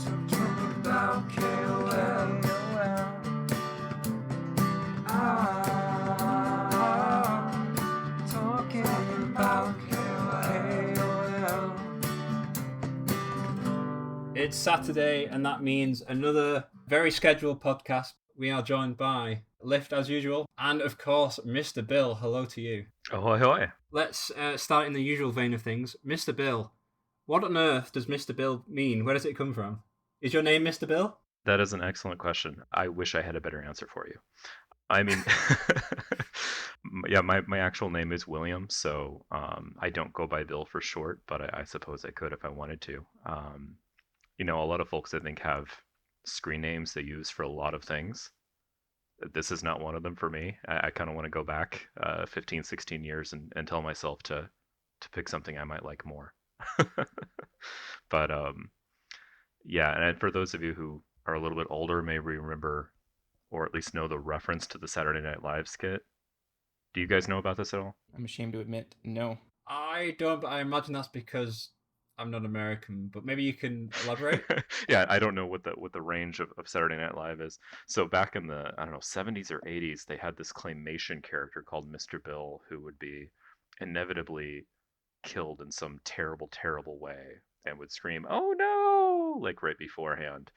Talking about KOL. Talking about KOL. It's Saturday, and that means another very scheduled podcast. We are joined by Lyft as usual, and of course, Mr. Bill. Hello to you. Ahoy, hoy. Let's start in the usual vein of things. Mr. Bill, what on earth does Mr. Bill mean? Where does it come from? Is your name Mr. Bill? That is an excellent question. I wish I had a better answer for you. I mean, yeah, my actual name is William, so I don't go by Bill for short, but I suppose I could if I wanted to. A lot of folks I think have screen names they use for a lot of things. This is not one of them for me. I kind of want to go back 15, 16 years and tell myself to pick something I might like more. But yeah, and for those of you who are a little bit older, may remember or at least know the reference to the Saturday Night Live skit. Do you guys know about this at all? I'm ashamed to admit, no. I don't, but I imagine that's because I'm not American, but maybe you can elaborate. Yeah, I don't know what the range of Saturday Night Live is. So back in the, 70s or 80s, they had this claymation character called Mr. Bill who would be inevitably killed in some terrible, terrible way and would scream, "Oh no!" like right beforehand.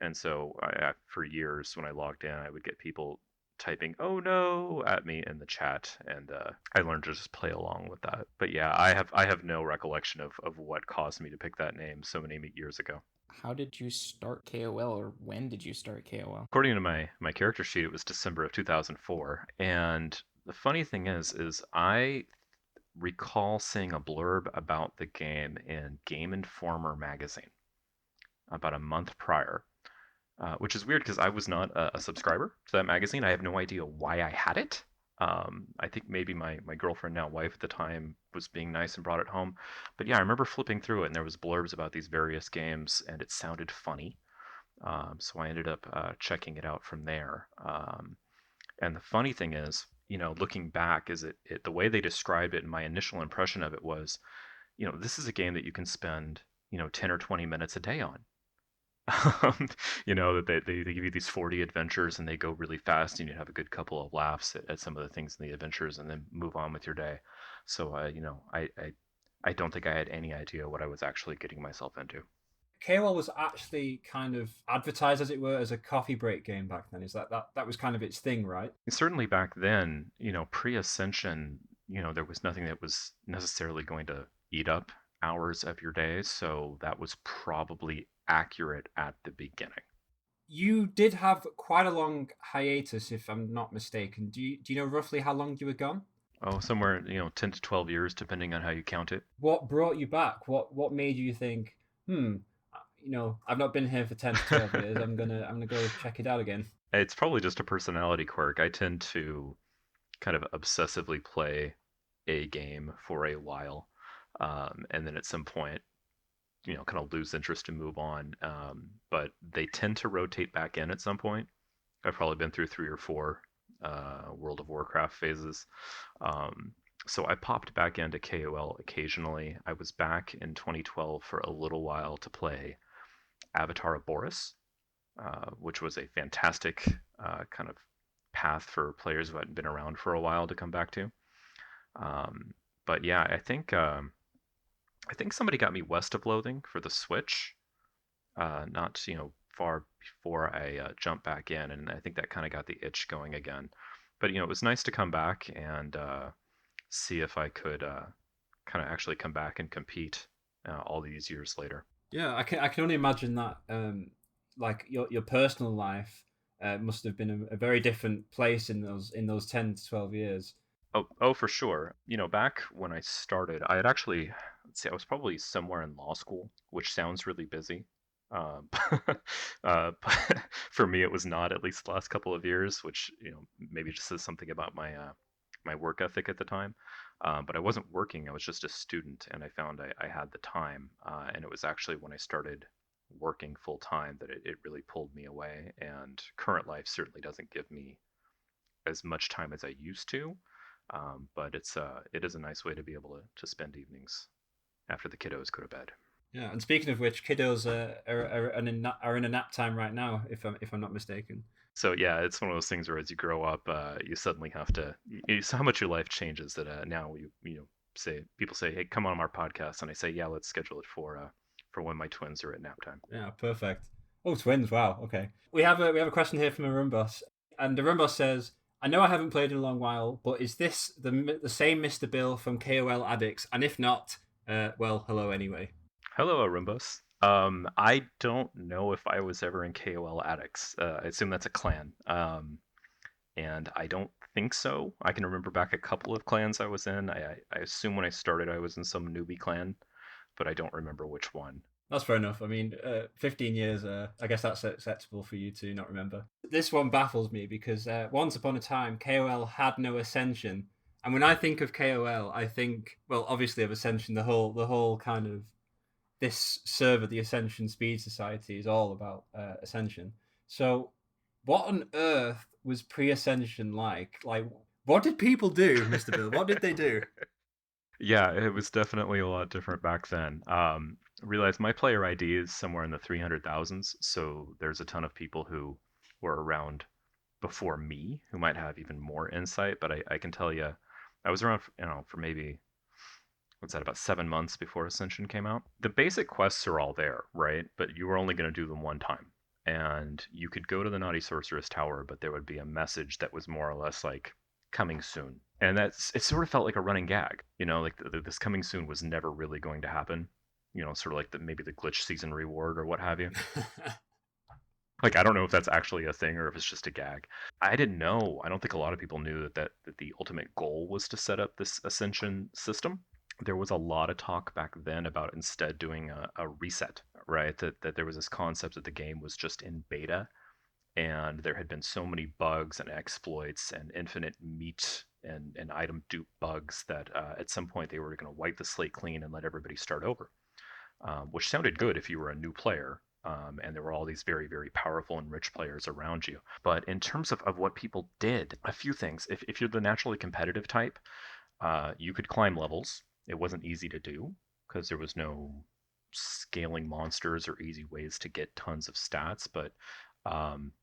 And so for years when I logged in, I would get people typing "Oh no" at me in the chat, and I learned to just play along with that. But yeah, I have no recollection of what caused me to pick that name so many years ago. How did you start KOL, or when did you start KOL? According to my character sheet, it was December of 2004. And the funny thing is I recall seeing a blurb about the game in Game Informer magazine about a month prior. Which is weird because I was not a subscriber to that magazine. I have no idea why I had it. I think maybe my girlfriend, now wife at the time, was being nice and brought it home. But yeah, I remember flipping through it and there was blurbs about these various games and it sounded funny. So I ended up checking it out from there. And the funny thing is, looking back, is the way they described it and my initial impression of it was, this is a game that you can spend, 10 or 20 minutes a day on. That they give you these 40 adventures and they go really fast and you have a good couple of laughs at some of the things in the adventures and then move on with your day. So, I don't think I had any idea what I was actually getting myself into. KOL was actually kind of advertised, as it were, as a coffee break game back then. Is that was kind of its thing, right? Certainly back then, pre-Ascension, there was nothing that was necessarily going to eat up hours of your day. So that was probably accurate at the beginning. You did have quite a long hiatus, if I'm not mistaken. Do you know roughly how long you were gone? Oh, somewhere 10 to 12 years, depending on how you count it. What brought you back? What made you think, I've not been here for 10 to 12 years. I'm gonna go check it out again. It's probably just a personality quirk. I tend to kind of obsessively play a game for a while, and then at some point kind of lose interest and move on. But they tend to rotate back in at some point. I've probably been through 3 or 4 World of Warcraft phases. So I popped back into KOL occasionally. I was back in 2012 for a little while to play Avatar of Boris, which was a fantastic kind of path for players who hadn't been around for a while to come back to. But yeah, I think somebody got me West of Loathing for the Switch, not far before I jumped back in, and I think that kind of got the itch going again. But it was nice to come back and see if I could kind of actually come back and compete all these years later. Yeah, I can only imagine that. Like your personal life must have been a very different place in those 10 to 12 years. Oh, for sure. Back when I started, I had actually, let's see, I was probably somewhere in law school, which sounds really busy. But for me, it was not, at least the last couple of years, which, maybe just says something about my work ethic at the time. But I wasn't working, I was just a student, and I found I had the time. And it was actually when I started working full time that it really pulled me away. And current life certainly doesn't give me as much time as I used to. But it is a nice way to be able to spend evenings. after the kiddos go to bed. Yeah, and speaking of which, kiddos are in a nap time right now, if I'm not mistaken. So yeah, it's one of those things where as you grow up, you suddenly have to. It's how much your life changes that now say people say, "Hey, come on our podcast," and I say, "Yeah, let's schedule it for when my twins are at nap time." Yeah, perfect. Oh, twins! Wow. Okay. We have a question here from a room boss, and the room boss says, "I know I haven't played in a long while, but is this the same Mr. Bill from KOL Addicts? And if not, well, hello anyway." Hello, Arumbos. I don't know if I was ever in KOL Addicts. I assume that's a clan. And I don't think so. I can remember back a couple of clans I was in. I assume when I started I was in some newbie clan, but I don't remember which one. That's fair enough. I mean, 15 years, I guess that's acceptable for you to not remember. This one baffles me because once upon a time, KOL had no Ascension. And when I think of KOL, I think, well, obviously of Ascension, the whole kind of this server, the Ascension Speed Society, is all about Ascension. So, what on earth was pre-Ascension like? Like, what did people do, Mr. Bill? What did they do? Yeah, it was definitely a lot different back then. Realize my player ID is somewhere in the 300,000s, so there's a ton of people who were around before me who might have even more insight. But I can tell you, I was around, for maybe what's that, about 7 months before Ascension came out. The basic quests are all there, right? But you were only going to do them one time. And you could go to the Naughty Sorceress Tower, but there would be a message that was more or less like coming soon. And it sort of felt like a running gag, like this coming soon was never really going to happen. Sort of like maybe the glitch season reward or what have you. Like, I don't know if that's actually a thing or if it's just a gag. I didn't know. I don't think a lot of people knew that the ultimate goal was to set up this Ascension system. There was a lot of talk back then about instead doing a reset, right? That there was this concept that the game was just in beta and there had been so many bugs and exploits and infinite meat and item dupe bugs that at some point they were going to wipe the slate clean and let everybody start over, which sounded good if you were a new player. And there were all these very, very powerful and rich players around you. But in terms of what people did, a few things. If you're the naturally competitive type, you could climb levels. It wasn't easy to do because there was no scaling monsters or easy ways to get tons of stats. But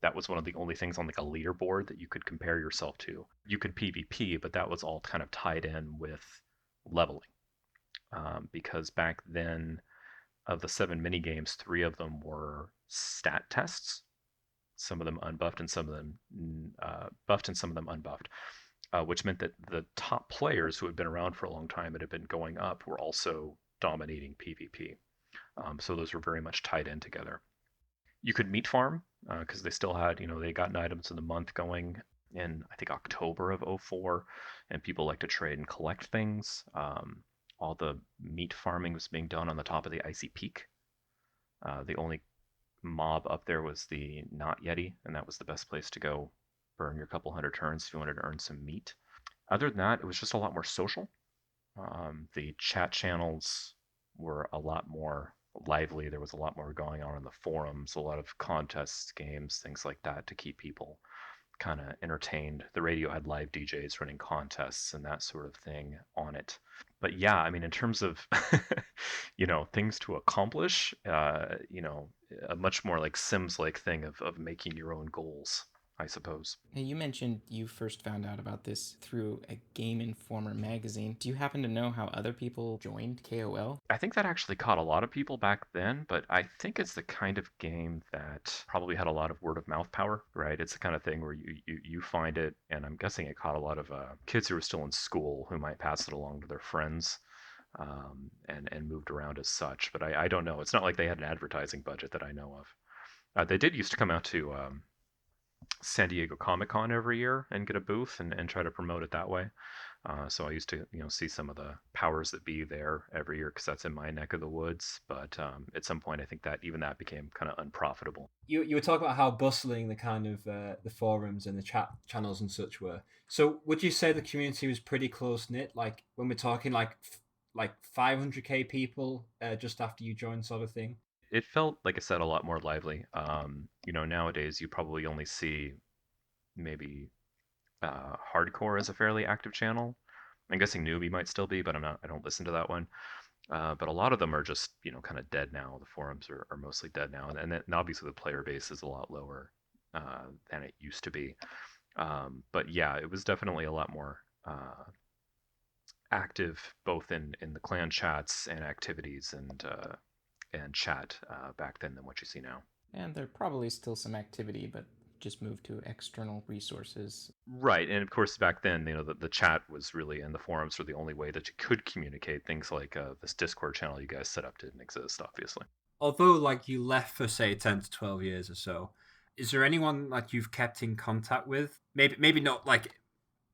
that was one of the only things on like a leaderboard that you could compare yourself to. You could PvP, but that was all kind of tied in with leveling. Because back then, of the 7 mini games, 3 of them were stat tests. Some of them unbuffed and some of them buffed and some of them unbuffed, which meant that the top players who had been around for a long time and had been going up were also dominating PvP. So those were very much tied in together. You could meat farm because they still had, they gotten items of the month going in, I think, October of 04, and people like to trade and collect things. All the meat farming was being done on the top of the Icy Peak. The only mob up there was the Not Yeti, and that was the best place to go burn your couple hundred turns if you wanted to earn some meat. Other than that, it was just a lot more social. The chat channels were a lot more lively. There was a lot more going on in the forums, a lot of contests, games, things like that to keep people kind of entertained. The radio had live DJs running contests and that sort of thing on it. But yeah, I mean, in terms of things to accomplish, a much more like Sims-like thing of making your own goals, I suppose. Hey, you mentioned you first found out about this through a Game Informer magazine. Do you happen to know how other people joined KOL? I think that actually caught a lot of people back then, but I think it's the kind of game that probably had a lot of word of mouth power, right? It's the kind of thing where you find it, and I'm guessing it caught a lot of kids who were still in school who might pass it along to their friends. And moved around as such, but I don't know. It's not like they had an advertising budget that I know of. They did used to come out to San Diego Comic-Con every year and get a booth and try to promote it that way. So I used to see some of the powers that be there every year because that's in my neck of the woods. But at some point, I think that became kind of unprofitable. You were talking about how bustling the kind of the forums and the chat channels and such were. So would you say the community was pretty close knit? Like when we're talking like 500k people just after you joined, sort of thing. It felt, like I said, a lot more lively. Nowadays you probably only see maybe hardcore as a fairly active channel. I'm guessing newbie might still be, but I don't listen to that one. But a lot of them are just, kind of dead now. The forums are mostly dead now, and obviously the player base is a lot lower than it used to be. But yeah, it was definitely a lot more active, both in the clan chats and activities and chat back then than what you see now. And there probably still some activity, but just moved to external resources. Right, and of course back then, the chat was really, and the forums were the only way that you could communicate. Things like this Discord channel you guys set up didn't exist, obviously. Although, like, you left for say 10 to 12 years or so, is there anyone like you've kept in contact with? Maybe not like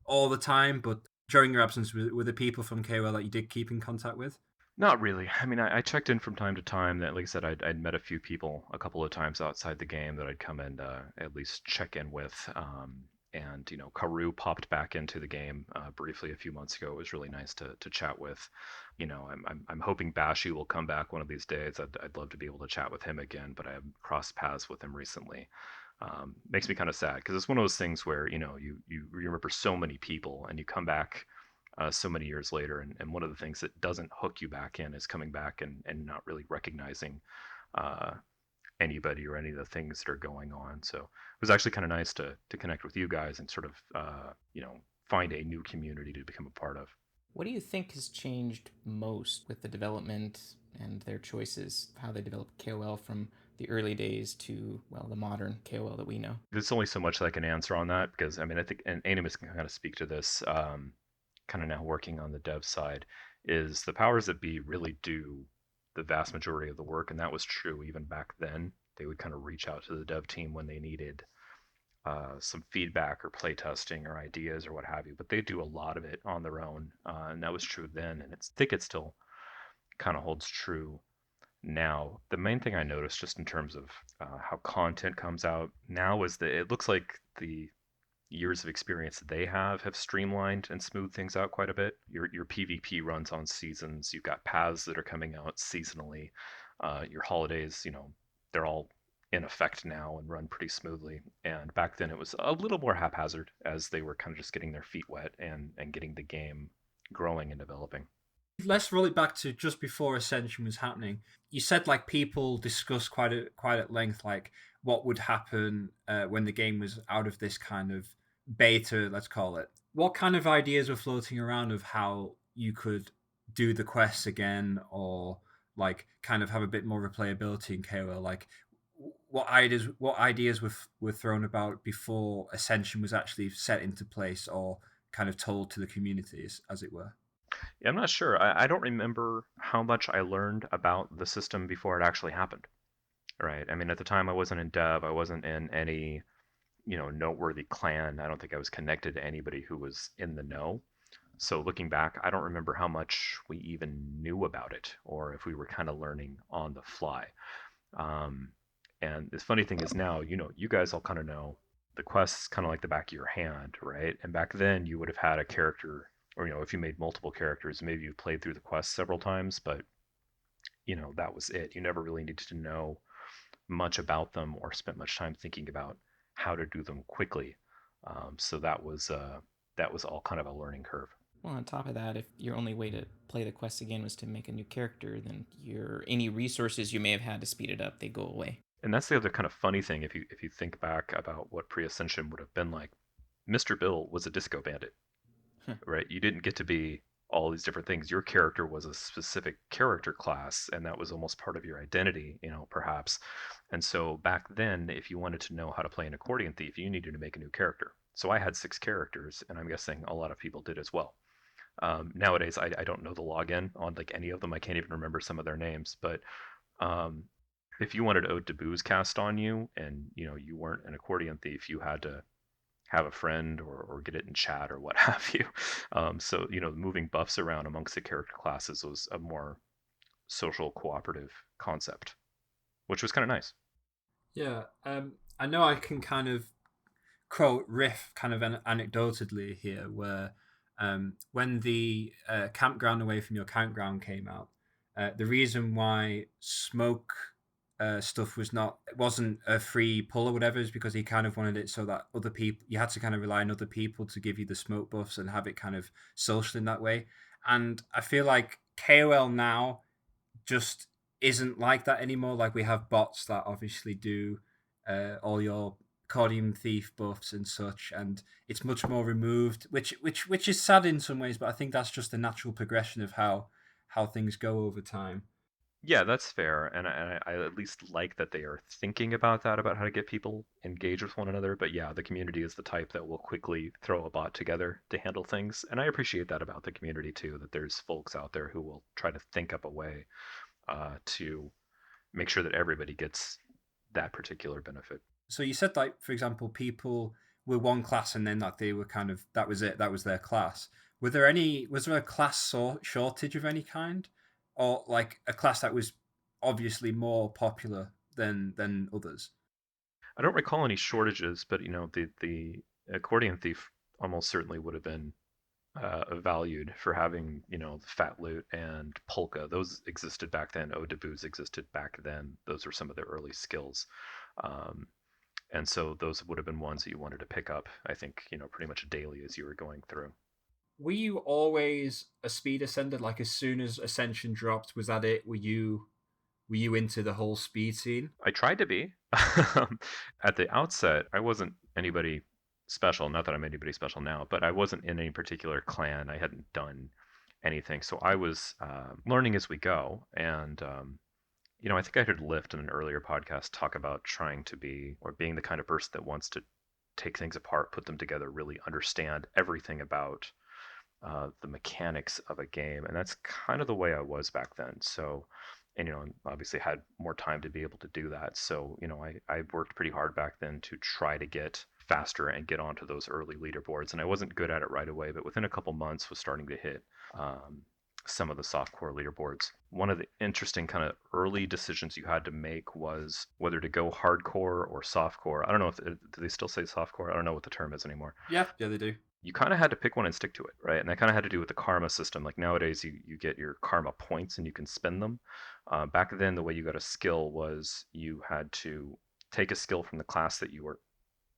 all the time, but during your absence, were the people from KOL that you did keep in contact with? Not really. I mean, I checked in from time to time. That, like I said, I'd met a few people a couple of times outside the game that I'd come and at least check in with. And Karu popped back into the game briefly a few months ago. It was really nice to chat with. I'm hoping Bashi will come back one of these days. I'd love to be able to chat with him again, but I haven't crossed paths with him recently. Makes me kind of sad because it's one of those things where you remember so many people and you come back so many years later. And one of the things that doesn't hook you back in is coming back and not really recognizing uh, anybody or any of the things that are going on. So it was actually kind of nice to connect with you guys and sort of, find a new community to become a part of. What do you think has changed most with the development and their choices, how they developed KOL from the early days to, well, the modern KOL that we know? There's only so much that I can answer on that because, I mean, I think, and Aenimus can kind of speak to this, kind of now working on the dev side, is the powers that be really do the vast majority of the work, and that was true even back then. They would kind of reach out to the dev team when they needed some feedback or play testing or ideas or what have you, but they do a lot of it on their own, and that was true then, and I think it still kind of holds true now. The main thing I noticed, just in terms of how content comes out now, is that it looks like the years of experience that they have streamlined and smoothed things out quite a bit. Your PvP runs on seasons. You've got paths that are coming out seasonally. Your holidays, they're all in effect now and run pretty smoothly. And back then it was a little more haphazard as they were kind of just getting their feet wet and getting the game growing and developing. Let's roll it back to just before Ascension was happening. You said like people discussed quite at length like what would happen when the game was out of this kind of beta, let's call it. What kind of ideas were floating around of how you could do the quests again, or like kind of have a bit more replayability in KOL? Like, what ideas were thrown about before Ascension was actually set into place or kind of told to the communities, as it were? Yeah, I'm not sure. I don't remember how much I learned about the system before it actually happened. Right. I mean, at the time, I wasn't in dev. I wasn't in any, noteworthy clan. I don't think I was connected to anybody who was in the know. So looking back, I don't remember how much we even knew about it, or if we were kind of learning on the fly. Um, and the funny thing is now, you guys all kind of know the quests kind of like the back of your hand, right? And back then, you would have had a character, or if you made multiple characters, maybe you played through the quest several times, but that was it. You never really needed to know much about them or spent much time thinking about how to do them quickly. So that was all kind of a learning curve. Well, on top of that, if your only way to play the quest again was to make a new character, then your any resources you may have had to speed it up, they go away. And that's the other kind of funny thing if you think back about what pre-ascension would have been like. Mr. Bill was a disco bandit, right? You didn't get to be all these different things. Your character was a specific character class, and that was almost part of your identity, perhaps. And so back then, if you wanted to know how to play an accordion thief, you needed to make a new character. So I had 6 characters, and I'm guessing a lot of people did as well. Nowadays, I don't know the login on like any of them. I can't even remember some of their names. But um, if you wanted Ode to Booze cast on you, and you weren't an accordion thief, you had to have a friend or get it in chat or what have you. So moving buffs around amongst the character classes was a more social cooperative concept, which was kind of nice. Yeah, I know I can kind of quote riff kind of anecdotally here, where when the campground away from your campground came out, the reason why smoke stuff wasn't a free pull or whatever is because he kind of wanted it so that other people, you had to kind of rely on other people to give you the smoke buffs and have it kind of social in that way. And I feel like KOL now just isn't like that anymore. Like, we have bots that obviously do all your Cordium Thief buffs and such, and it's much more removed, which is sad in some ways, but I think that's just the natural progression of how things go over time. Yeah, that's fair, and I at least like that they are thinking about that, about how to get people engaged with one another. But yeah, the community is the type that will quickly throw a bot together to handle things, and I appreciate that about the community too. That there's folks out there who will try to think up a way to make sure that everybody gets that particular benefit. So you said, like, for example, people were one class and then like they were kind of, that was it, that was their class. Was there a class shortage of any kind, or like a class that was obviously more popular than others? I don't recall any shortages, but the accordion thief almost certainly would have been valued for having fat loot and polka. Those existed back then. Ode to Booze existed back then. Those were some of their early skills. Um, and so those would have been ones that you wanted to pick up, I think, pretty much daily as you were going through. Were you always a speed ascender? Like, as soon as Ascension dropped, was that it? Were you into the whole speed scene? I tried to be. At the outset, I wasn't anybody special. Not that I'm anybody special now, but I wasn't in any particular clan. I hadn't done anything. So I was learning as we go. And I think I heard Lyft in an earlier podcast talk about trying to be, or being the kind of person that wants to take things apart, put them together, really understand everything about the mechanics of a game. And that's kind of the way I was back then. So, and obviously had more time to be able to do that. So, I worked pretty hard back then to try to get faster and get onto those early leaderboards. And I wasn't good at it right away, but within a couple months was starting to hit some of the softcore leaderboards. One of the interesting kind of early decisions you had to make was whether to go hardcore or softcore. I don't know if do they still say softcore? I don't know what the term is anymore. Yeah, they do. You kind of had to pick one and stick to it, right? And that kind of had to do with the karma system. Like nowadays, you get your karma points and you can spend them. Back then, the way you got a skill was you had to take a skill from the class that you were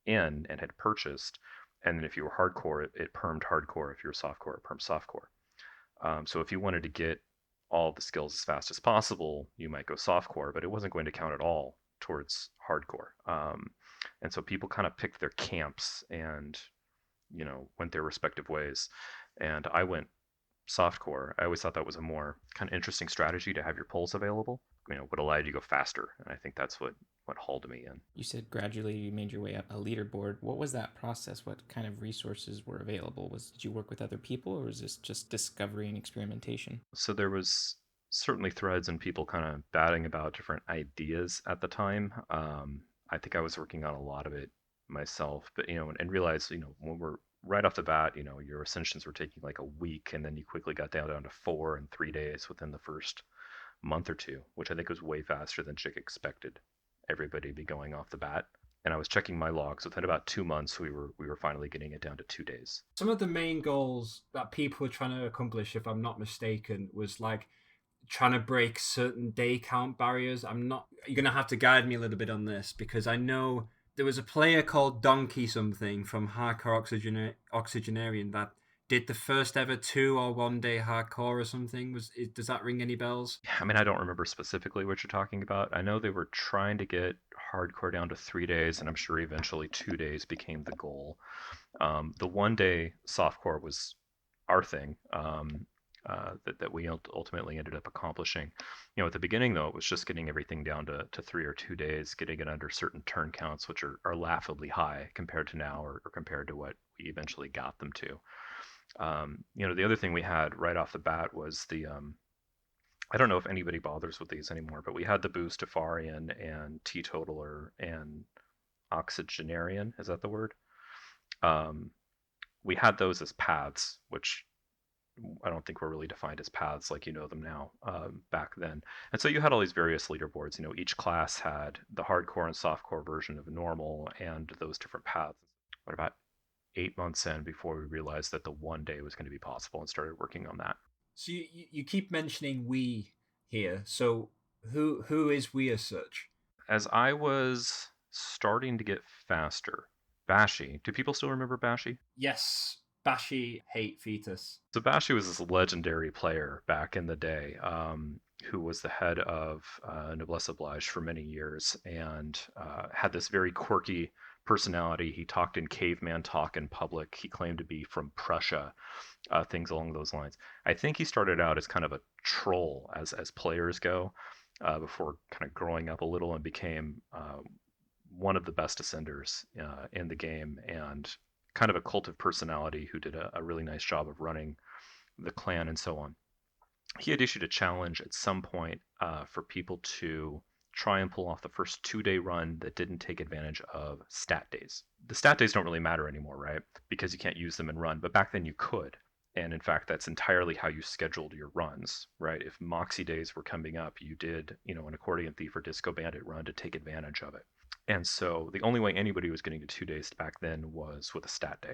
in and had purchased, and then if you were hardcore, it permed hardcore. If you were softcore, it permed softcore. So if you wanted to get all the skills as fast as possible, you might go softcore, but it wasn't going to count at all towards hardcore. And so people kind of picked their camps and went their respective ways. And I went softcore. I always thought that was a more kind of interesting strategy to have your pulls available. Would allow you to go faster, and I think that's what hauled me in. You said gradually you made your way up a leaderboard. What was that process? What kind of resources were available? Did you work with other people, or was this just discovery and experimentation? So there was certainly threads and people kind of batting about different ideas at the time. I think I was working on a lot of it myself, but and realized when we're right off the bat, your ascensions were taking like a week, and then you quickly got down to 4 and 3 days within the first month or two, which I think was way faster than Chick expected everybody to be going off the bat. And I was checking my logs. Within about 2 months, we were finally getting it down to 2 days. Some of the main goals that people were trying to accomplish, if I'm not mistaken, was like trying to break certain day count barriers. You're gonna have to guide me a little bit on this, because I know there was a player called Donkey something from Hardcore Oxygenarian that did the first ever 2 or 1 day hardcore or something. Does that ring any bells? I mean, I don't remember specifically what you're talking about. I know they were trying to get hardcore down to 3 days, and I'm sure eventually 2 days became the goal. The 1 day softcore was our thing. That we ultimately ended up accomplishing. At the beginning, though, it was just getting everything down to 3 or 2 days, getting it under certain turn counts, which are laughably high compared to now, or compared to what we eventually got them to. The other thing we had right off the bat was the I don't know if anybody bothers with these anymore, but we had the Boostafarian and Teetotaler and Oxygenarian. Is that the word? We had those as paths, which I don't think were really defined as paths like you know them now back then. And so you had all these various leaderboards. Each class had the hardcore and softcore version of normal and those different paths. What about 8 months in before we realized that the 1 day was going to be possible and started working on that. So you keep mentioning we here. So who is we as such? As I was starting to get faster, Bashi. Do people still remember Bashi? Yes. Bashi hate fetus? So Bashi was this legendary player back in the day, who was the head of Noblesse Oblige for many years, and had this very quirky personality. He talked in caveman talk in public. He claimed to be from Prussia, things along those lines. I think he started out as kind of a troll, as players go, before kind of growing up a little and became one of the best ascenders in the game, and kind of a cult of personality who did a really nice job of running the clan and so on. He had issued a challenge at some point for people to try and pull off the first 2-day run that didn't take advantage of stat days. The stat days don't really matter anymore, right? Because you can't use them in run, but back then you could. And in fact, that's entirely how you scheduled your runs, right? If Moxie days were coming up, you did, an Accordion Thief or Disco Bandit run to take advantage of it. And so the only way anybody was getting to 2 days back then was with a stat day.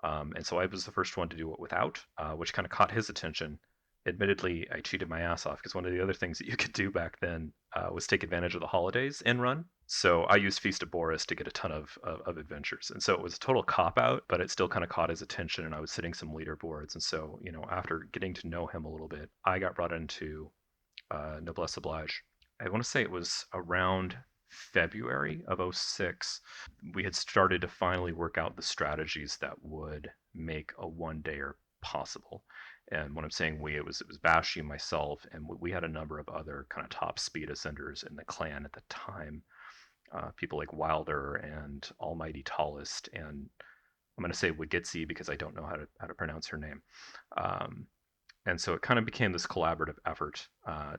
And so I was the first one to do it without, which kind of caught his attention. Admittedly, I cheated my ass off because one of the other things that you could do back then was take advantage of the holidays and run. So I used Feast of Boris to get a ton of adventures. And so it was a total cop out, but it still kind of caught his attention, and I was hitting some leaderboards. And so, after getting to know him a little bit, I got brought into Noblesse Oblige. I want to say it was around February of 06. We had started to finally work out the strategies that would make a one-dayer possible. And when I'm saying we, it was Bashi, myself, and we had a number of other kind of top speed ascenders in the clan at the time. People like Wilder and Almighty Tallest, and I'm going to say Wigitsi because I don't know how to pronounce her name. And so it kind of became this collaborative effort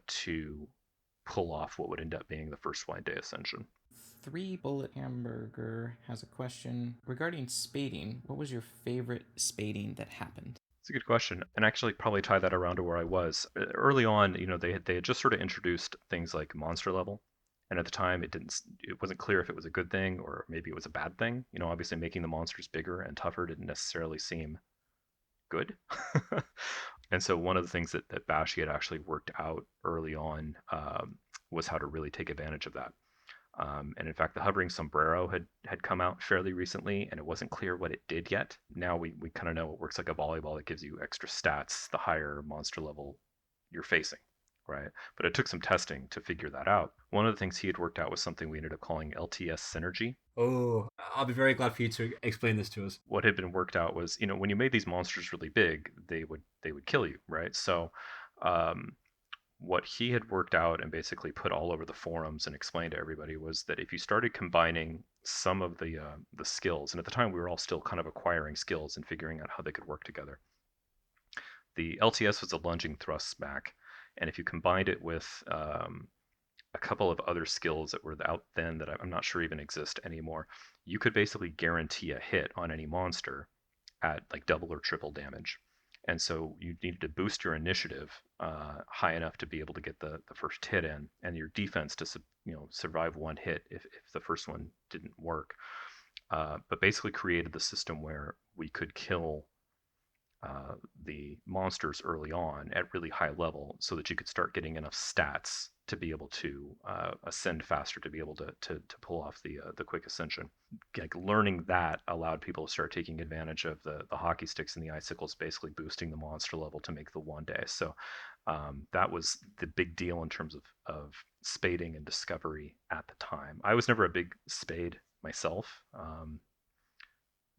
to pull off what would end up being the first one-day ascension. 3 Bullet Hamburger has a question regarding spading. What was your favorite spading that happened? It's a good question, and actually probably tie that around to where I was early on. They had just sort of introduced things like monster level, and at the time it wasn't clear if it was a good thing or maybe it was a bad thing. Obviously making the monsters bigger and tougher didn't necessarily seem good. And so one of the things that Bashi had actually worked out early on was how to really take advantage of that. And in fact, the hovering sombrero had come out fairly recently, and it wasn't clear what it did yet. Now we kind of know it works like a volleyball. It gives you extra stats the higher monster level you're facing, right? But it took some testing to figure that out. One of the things he had worked out was something we ended up calling LTS synergy. Oh, I'll be very glad for you to explain this to us. What had been worked out was, when you made these monsters really big, they would kill you, right? So what he had worked out and basically put all over the forums and explained to everybody was that if you started combining some of the skills, and at the time we were all still kind of acquiring skills and figuring out how they could work together. The LTS was a lunging thrust smack, and if you combined it with a couple of other skills that were out then that I'm not sure even exist anymore, you could basically guarantee a hit on any monster at like double or triple damage. And so you needed to boost your initiative high enough to be able to get the first hit in, and your defense to survive one hit if the first one didn't work. But basically created the system where we could kill the monsters early on at really high level so that you could start getting enough stats to be able to ascend faster, to be able to pull off the quick ascension. Like learning that allowed people to start taking advantage of the hockey sticks and the icicles, basically boosting the monster level to make the one day. So that was the big deal in terms of spading and discovery at the time. I was never a big spade myself,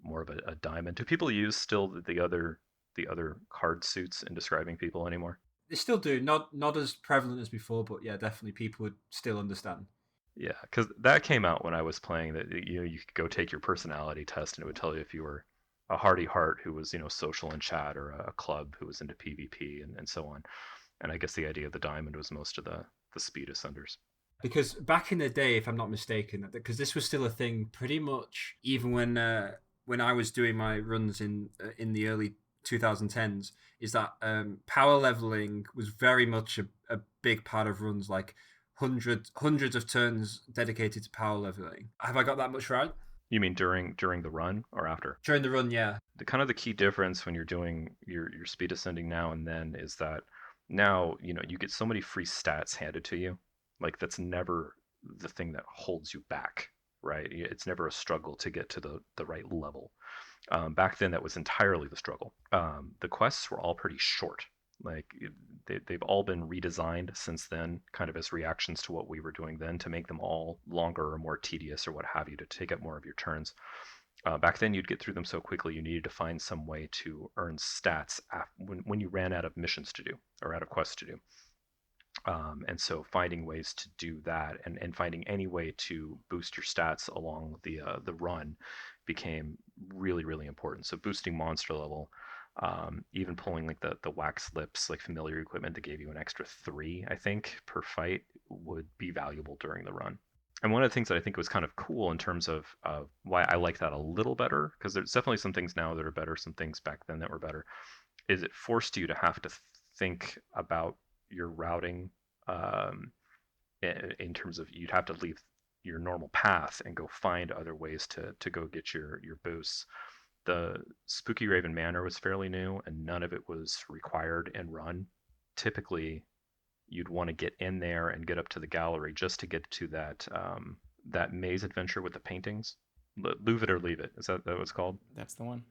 more of a diamond. Do people use still the other card suits in describing people anymore? They still do, not as prevalent as before, but yeah, definitely people would still understand. Yeah, because that came out when I was playing. That you could go take your personality test, and it would tell you if you were a hardy heart who was social in chat, or a club who was into PvP and so on. And I guess the idea of the diamond was most of the speed ascenders. Because back in the day, if I'm not mistaken, because this was still a thing pretty much even when I was doing my runs in the early 2010s, is that power leveling was very much a big part of runs, like hundreds of turns dedicated to power leveling. Have I got that much right? You mean during the run or after? During the run, yeah. The key difference when you're doing your speed ascending now and then is that now you get so many free stats handed to you. Like that's never the thing that holds you back, right? It's never a struggle to get to the right level. Back then, that was entirely the struggle. The quests were all pretty short. Like they've all been redesigned since then, kind of as reactions to what we were doing then, to make them all longer or more tedious or what have you, to take up more of your turns. Back then, you'd get through them so quickly, you needed to find some way to earn stats when you ran out of missions to do or out of quests to do. And so finding ways to do that and finding any way to boost your stats along the run became really, really important. So boosting monster level, even pulling like the wax lips, like familiar equipment that gave you an extra 3, I think, per fight would be valuable during the run. And one of the things that I think was kind of cool in terms of why I like that a little better, because there's definitely some things now that are better, some things back then that were better, is it forced you to have to think about your routing, um, in terms of you'd have to leave your normal path and go find other ways to go get your boosts. The Spooky Raven Manor was fairly new, and none of it was required in run. Typically, you'd want to get in there and get up to the gallery just to get to that maze adventure with the paintings. Love it or leave it. Is that what it's called? That's the one.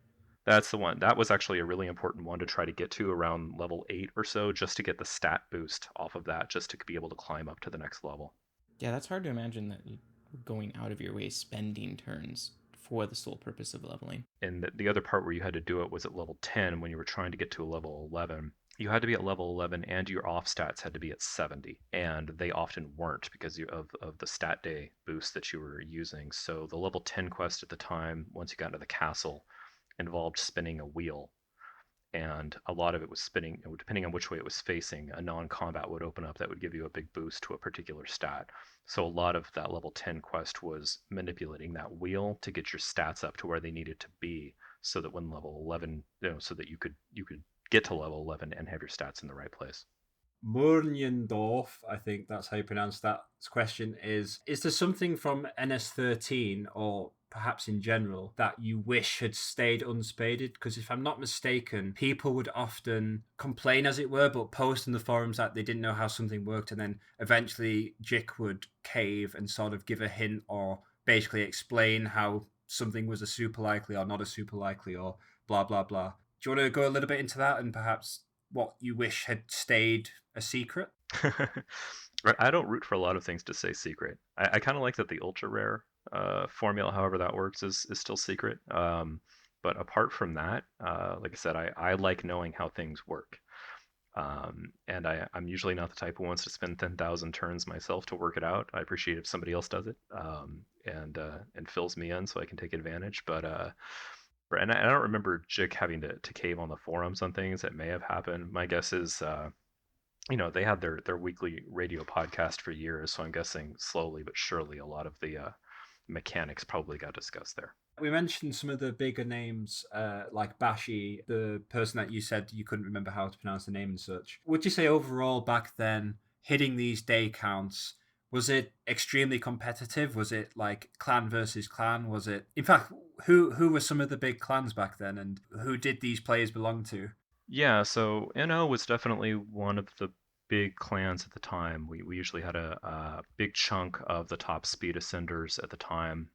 That's the one. That was actually a really important one to try to get to around level 8 or so, just to get the stat boost off of that, just to be able to climb up to the next level. Yeah, that's hard to imagine that you're going out of your way, spending turns for the sole purpose of leveling. And the other part where you had to do it was at level 10 when you were trying to get to a level 11. You had to be at level 11 and your off stats had to be at 70. And they often weren't because of the stat day boost that you were using. So the level 10 quest at the time, once you got into the castle, involved spinning a wheel, and a lot of it was spinning, depending on which way it was facing. A non-combat would open up that would give you a big boost to a particular stat. So a lot of that level 10 quest was manipulating that wheel to get your stats up to where they needed to be, so that when level 11, so that you could get to level 11 and have your stats in the right place. Murnjendorf, I think that's how you pronounce that question, is there something from NS13 or perhaps in general that you wish had stayed unspaded? Because if I'm not mistaken, people would often complain, as it were, but post in the forums that they didn't know how something worked, and then eventually Jick would cave and sort of give a hint or basically explain how something was a super likely or not a super likely or blah blah blah. Do you want to go a little bit into that and perhaps what you wish had stayed a secret? I don't root for a lot of things to stay secret. I kind of like that the ultra rare formula, however that works, is still secret. But apart from that, like I said, I like knowing how things work. And I'm usually not the type who wants to spend 10,000 turns myself to work it out. I appreciate if somebody else does it, and fills me in so I can take advantage. But and I don't remember Jick having to cave on the forums on things that may have happened. My guess is, they had their weekly radio podcast for years, so I'm guessing slowly but surely a lot of the mechanics probably got discussed there. We mentioned some of the bigger names, like Bashi, the person that you said you couldn't remember how to pronounce the name and such. Would you say overall back then, hitting these day counts, was it extremely competitive? Was it like clan versus clan? Was it, in fact, who were some of the big clans back then, and who did these players belong to? Yeah, so NO was definitely one of the big clans at the time. We usually had a big chunk of the top speed ascenders at the time.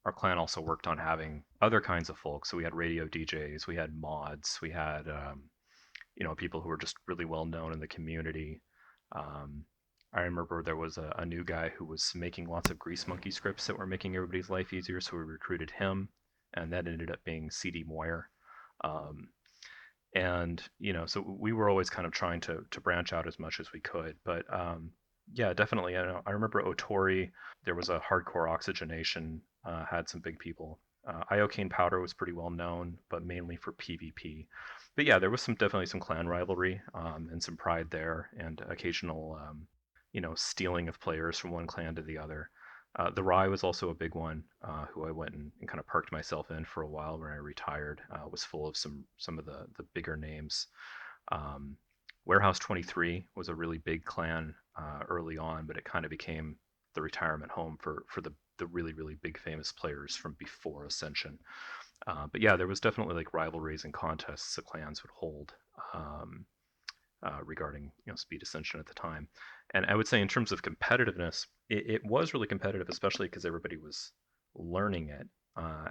Our clan also worked on having other kinds of folks. So we had radio DJs, we had mods, we had people who were just really well known in the community. I remember there was a new guy who was making lots of Grease Monkey scripts that were making everybody's life easier, so we recruited him, and that ended up being CD Moyer. Um, and so we were always kind of trying to branch out as much as we could. But yeah, definitely. I remember Otori. There was a hardcore oxygenation. Had some big people. Iocane Powder was pretty well known, but mainly for PvP. But yeah, there was definitely some clan rivalry, and some pride there, and occasional stealing of players from one clan to the other. The Rye was also a big one, who I went and kind of parked myself in for a while when I retired. Was full of some of the bigger names. Warehouse 23 was a really big clan early on, but it kind of became the retirement home for the really, really big famous players from before Ascension. But yeah, there was definitely like rivalries and contests the clans would hold. regarding Speed Ascension at the time. And I would say in terms of competitiveness, it was really competitive, especially because everybody was learning it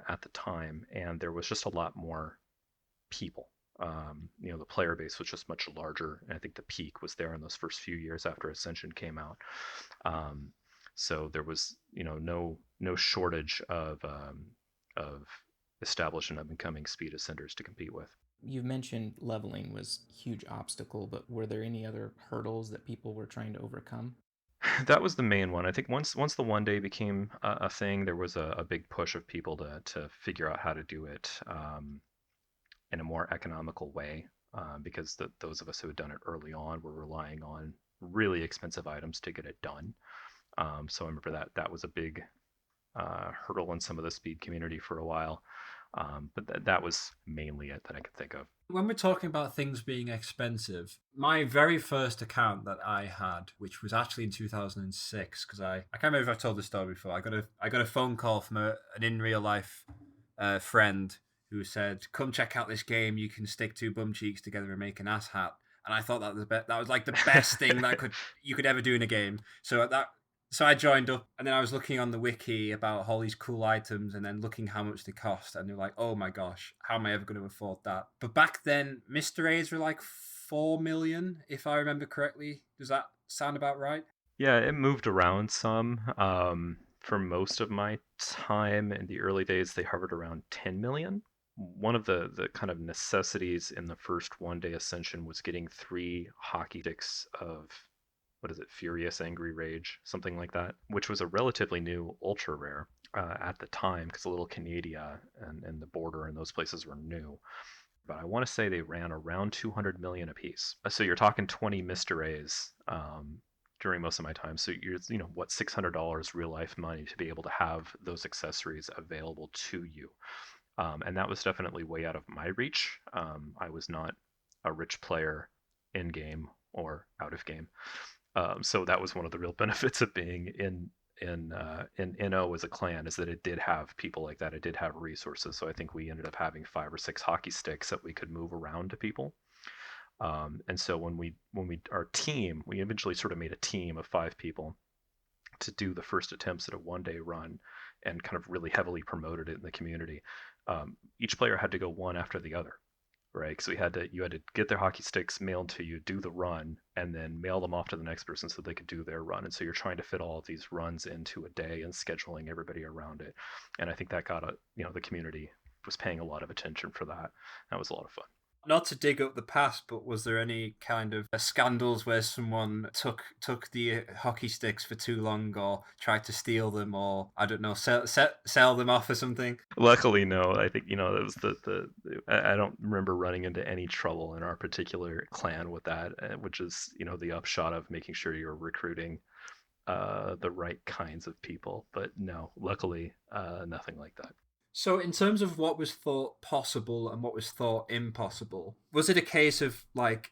at the time, and there was just a lot more people. The player base was just much larger, and I think the peak was there in those first few years after Ascension came out. Um, so there was, no shortage of established and up-and-coming speed ascenders to compete with. You've mentioned leveling was a huge obstacle, but were there any other hurdles that people were trying to overcome? That was the main one. I think once the one day became a thing, there was a big push of people to figure out how to do it in a more economical way, because those of us who had done it early on were relying on really expensive items to get it done. So I remember that was a big hurdle in some of the speed community for a while. But that was mainly it that I could think of. When we're talking about things being expensive, my very first account that I had, which was actually in 2006, because I can't remember if I've told this story before. I got a phone call from an in real life friend who said, "Come check out this game. You can stick two bum cheeks together and make an ass hat." And I thought that was that was like the best thing you could ever do in a game. So I joined up, and then I was looking on the wiki about all these cool items, and then looking how much they cost, and they're like, "Oh my gosh, how am I ever going to afford that?" But back then, Mr. A's were like 4 million, if I remember correctly. Does that sound about right? Yeah, it moved around some. For most of my time in the early days, they hovered around 10 million. One of the kind of necessities in the first one day ascension was getting 3 hockey sticks of, what is it, Furious Angry Rage, something like that, which was a relatively new ultra rare at the time, because Little Canada and the border and those places were new. But I want to say they ran around 200 million apiece. So you're talking 20 Mr. A's during most of my time. So you're, what, $600 real life money to be able to have those accessories available to you. And that was definitely way out of my reach. I was not a rich player in game or out of game. So that was one of the real benefits of being in NO as a clan, is that it did have people like that. It did have resources. So I think we ended up having 5 or 6 hockey sticks that we could move around to people. And so our team, we eventually sort of made a team of 5 people to do the first attempts at a one day run, and kind of really heavily promoted it in the community. Each player had to go one after the other, right? Because you had to get their hockey sticks mailed to you, do the run, and then mail them off to the next person so they could do their run. And so you're trying to fit all of these runs into a day and scheduling everybody around it. And I think that got the community was paying a lot of attention for that. That was a lot of fun. Not to dig up the past, but was there any kind of scandals where someone took the hockey sticks for too long, or tried to steal them, or I don't know, sell them off or something? Luckily, no. I think, it was I don't remember running into any trouble in our particular clan with that, which is, the upshot of making sure you're recruiting the right kinds of people. But no, luckily, nothing like that. So, in terms of what was thought possible and what was thought impossible, was it a case of like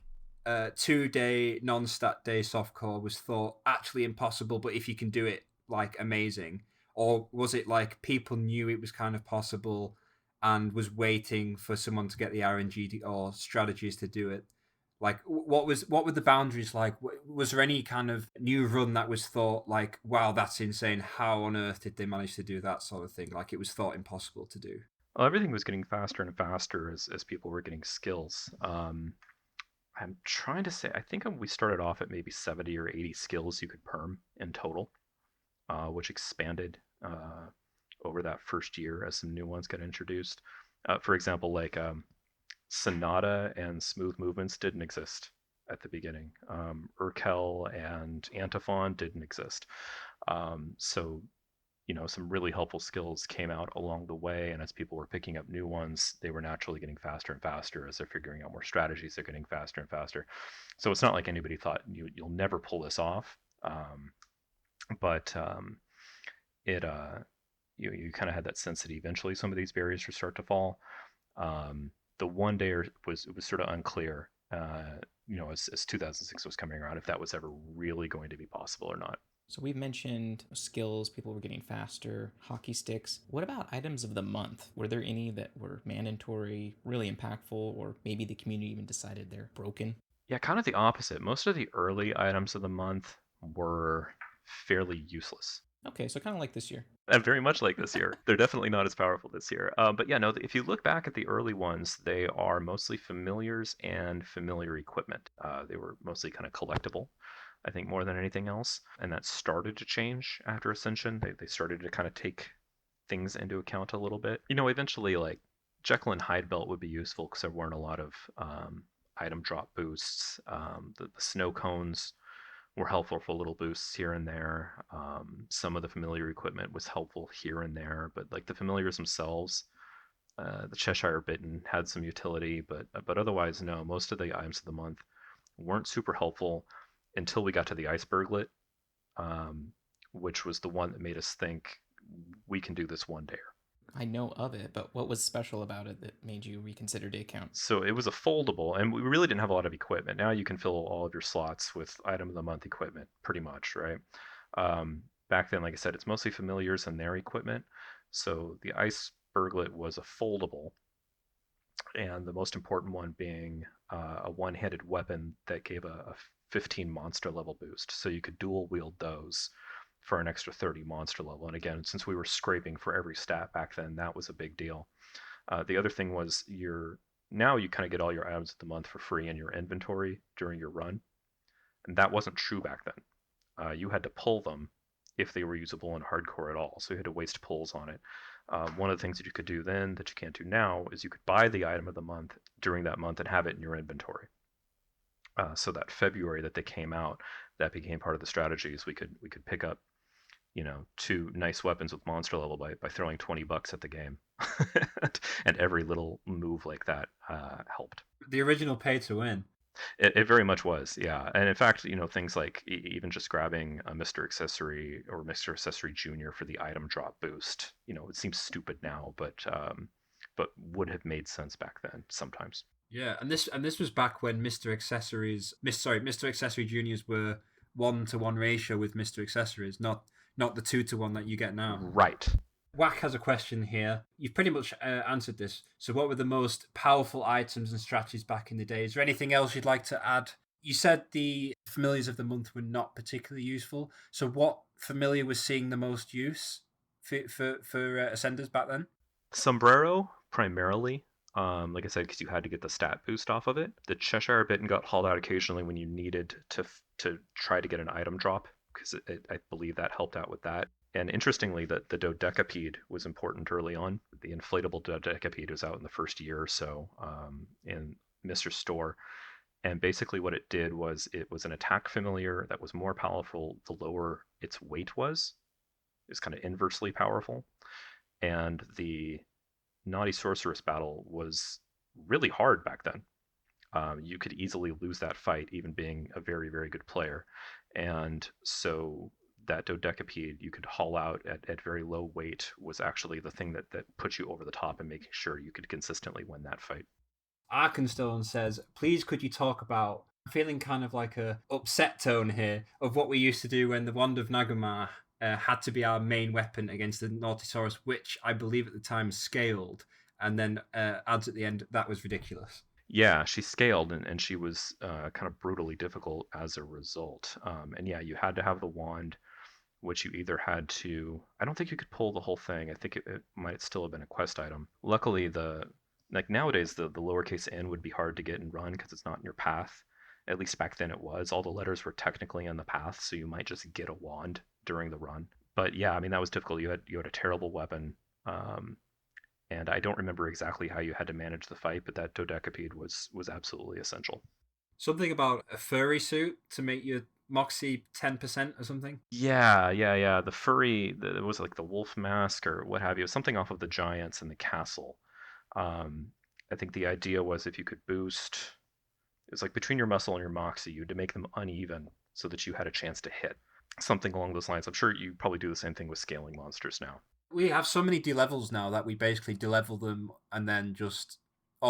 2 day non-stat day softcore was thought actually impossible, but if you can do it, like amazing? Or was it like people knew it was kind of possible and was waiting for someone to get the RNG or strategies to do it? Like, what were the boundaries like? Was there any kind of new run that was thought like, wow, that's insane? How on earth did they manage to do that sort of thing? Like, it was thought impossible to do. Well, everything was getting faster and faster as people were getting skills. I'm trying to say, I think we started off at maybe 70 or 80 skills you could perm in total, which expanded over that first year as some new ones got introduced. For example, like Sonata and Smooth Movements didn't exist at the beginning. Urkel and Antiphon didn't exist. So, some really helpful skills came out along the way, and as people were picking up new ones, they were naturally getting faster and faster. As they're figuring out more strategies, they're getting faster and faster. So it's not like anybody thought you'll never pull this off. But it you kind of had that sense that eventually some of these barriers would start to fall. The one day it was sort of unclear, as 2006 was coming around, if that was ever really going to be possible or not. So we've mentioned skills, people were getting faster, hockey sticks. What about items of the month? Were there any that were mandatory, really impactful, or maybe the community even decided they're broken? Yeah, kind of the opposite. Most of the early items of the month were fairly useless. Okay, so kind of like this year. And very much like this year. They're definitely not as powerful this year. But yeah, no, if you look back at the early ones, they are mostly familiars and familiar equipment. They were mostly kind of collectible, I think, more than anything else. And that started to change after Ascension. They started to kind of take things into account a little bit. Eventually, like, Jekyll and Hyde Belt would be useful because there weren't a lot of item drop boosts. The snow cones were helpful for little boosts here and there. Some of the familiar equipment was helpful here and there, but like the familiars themselves, the Cheshire Bitten had some utility, but otherwise, no. Most of the items of the month weren't super helpful until we got to the Iceberglet, which was the one that made us think we can do this one day. I know of it, but what was special about it that made you reconsider day count? So it was a foldable, and we really didn't have a lot of equipment. Now you can fill all of your slots with item of the month equipment, pretty much, right? Back then, like I said, it's mostly familiars and their equipment. So the Iceberglet was a foldable, and the most important one being a one-handed weapon that gave a 15 monster level boost. So you could dual wield those for an extra 30 monster level. And again, since we were scraping for every stat back then, that was a big deal. The other thing was now you kind of get all your items of the month for free in your inventory during your run, and that wasn't true back then. You had to pull them if they were usable in hardcore at all, so you had to waste pulls on it. One of the things that you could do then that you can't do now is you could buy the item of the month during that month and have it in your inventory. So that February that they came out, that became part of the strategies. We could pick up 2 nice weapons with monster level by throwing $20 at the game. And every little move like that helped. The original pay to win. It very much was, yeah. And in fact, things like even just grabbing a Mr. Accessory or Mr. Accessory Junior for the item drop boost, it seems stupid now, but would have made sense back then sometimes. Yeah, and this was back when Mr. Accessory Juniors were 1-to-1 ratio with Mr. Accessories, not the 2-to-1 that you get now. Right. Whack has a question here. You've pretty much answered this. So what were the most powerful items and strategies back in the day? Is there anything else you'd like to add? You said the familiars of the month were not particularly useful. So what familiar was seeing the most use for Ascenders back then? Sombrero, primarily. Like I said, because you had to get the stat boost off of it. The Cheshire Bitten got hauled out occasionally when you needed to try to get an item drop, because I believe that helped out with that. And interestingly, the Dodecapede was important early on. The inflatable Dodecapede was out in the first year or so in Mr. Store. And basically what it did was it was an attack familiar that was more powerful the lower its weight was. It was kind of inversely powerful. And the Naughty Sorceress battle was really hard back then. You could easily lose that fight, even being a very, very good player. And so that Dodecapede you could haul out at very low weight was actually the thing that put you over the top and making sure you could consistently win that fight. Arkenstone says, please could you talk about, I'm feeling kind of like a upset tone here, of what we used to do when the Wand of Nagamar had to be our main weapon against the Nautisaurus, which I believe at the time scaled, and then adds at the end, that was ridiculous. Yeah, she scaled, and she was kind of brutally difficult as a result. And yeah, you had to have the wand, which you either had to... I don't think you could pull the whole thing. I think it might still have been a quest item. Luckily, like nowadays, the lowercase n would be hard to get and run because it's not in your path. At least back then it was. All the letters were technically in the path, so you might just get a wand during the run. But yeah, I mean, that was difficult. You had a terrible weapon. And I don't remember exactly how you had to manage the fight, but that Dodecapede was absolutely essential. Something about a furry suit to make your Moxie 10% or something? Yeah. The furry, it was like the wolf mask or what have you. It was something off of the giants in the castle. I think the idea was if you could boost, it was like between your muscle and your Moxie, you had to make them uneven so that you had a chance to hit. Something along those lines. I'm sure you probably do the same thing with scaling monsters now. We have so many delevels now that we basically delevel them and then just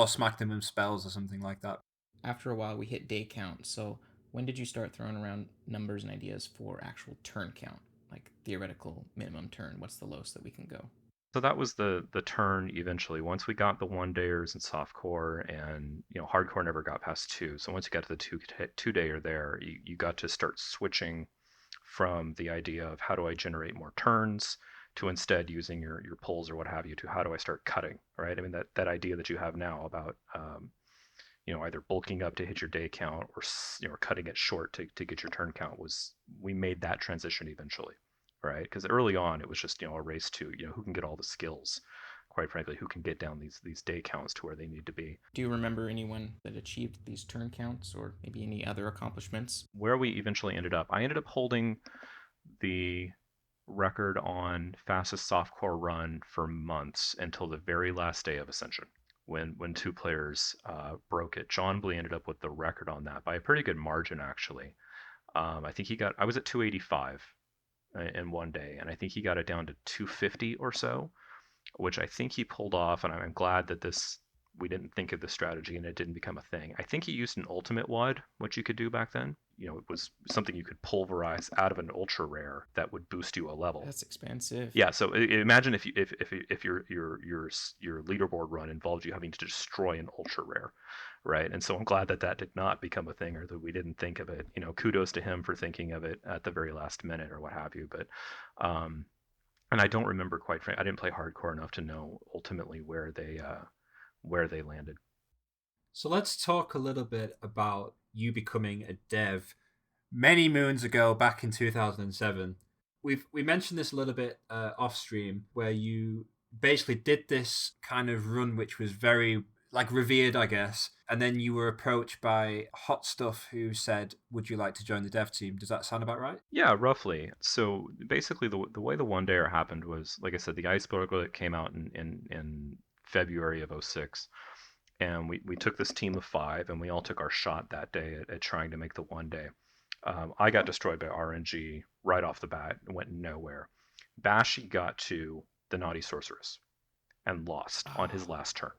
smack them with spells or something like that. After a while, we hit day count. So when did you start throwing around numbers and ideas for actual turn count? Like theoretical minimum turn. What's the lowest that we can go? So that was the turn eventually. Once we got the 1-dayers and softcore, and hardcore never got past 2. So once you got to the 2-dayer there, you got to start switching from the idea of how do I generate more turns to instead using your pulls or what have you to how do I start cutting, right? I mean, that idea that you have now about either bulking up to hit your day count or cutting it short to get your turn count, we made that transition eventually, right? Because early on it was just a race to who can get all the skills, quite frankly, who can get down these day counts to where they need to be. Do you remember anyone that achieved these turn counts or maybe any other accomplishments? Where we eventually ended up, I ended up holding the record on fastest softcore run for months until the very last day of Ascension, when 2 players broke it. John Blee ended up with the record on that by a pretty good margin, actually. I think I was at 285 in one day, and I think he got it down to 250 or so, which I think he pulled off, and I'm glad that we didn't think of the strategy and it didn't become a thing. I think he used an ultimate WUD, which you could do back then. It was something you could pulverize out of an ultra rare that would boost you a level. That's expensive. Yeah, so imagine if your leaderboard run involved you having to destroy an ultra rare, right? And so I'm glad that did not become a thing, or that we didn't think of it. Kudos to him for thinking of it at the very last minute or what have you. But and I don't remember, quite frankly, I didn't play hardcore enough to know ultimately where they landed. So let's talk a little bit about you becoming a dev many moons ago, back in 2007. We mentioned this a little bit off stream, where you basically did this kind of run which was very revered, I guess, and then you were approached by Hot Stuff, who said, would you like to join the dev team? Does that sound about right? Yeah, roughly. So basically the way the 1-dayer happened was, like I said, the ice booklet came out in February of 06, and we took this team of 5 and we all took our shot that day at trying to make the 1-day. I got destroyed by RNG right off the bat and went nowhere. Bashy got to the Naughty Sorceress and lost on his last turn,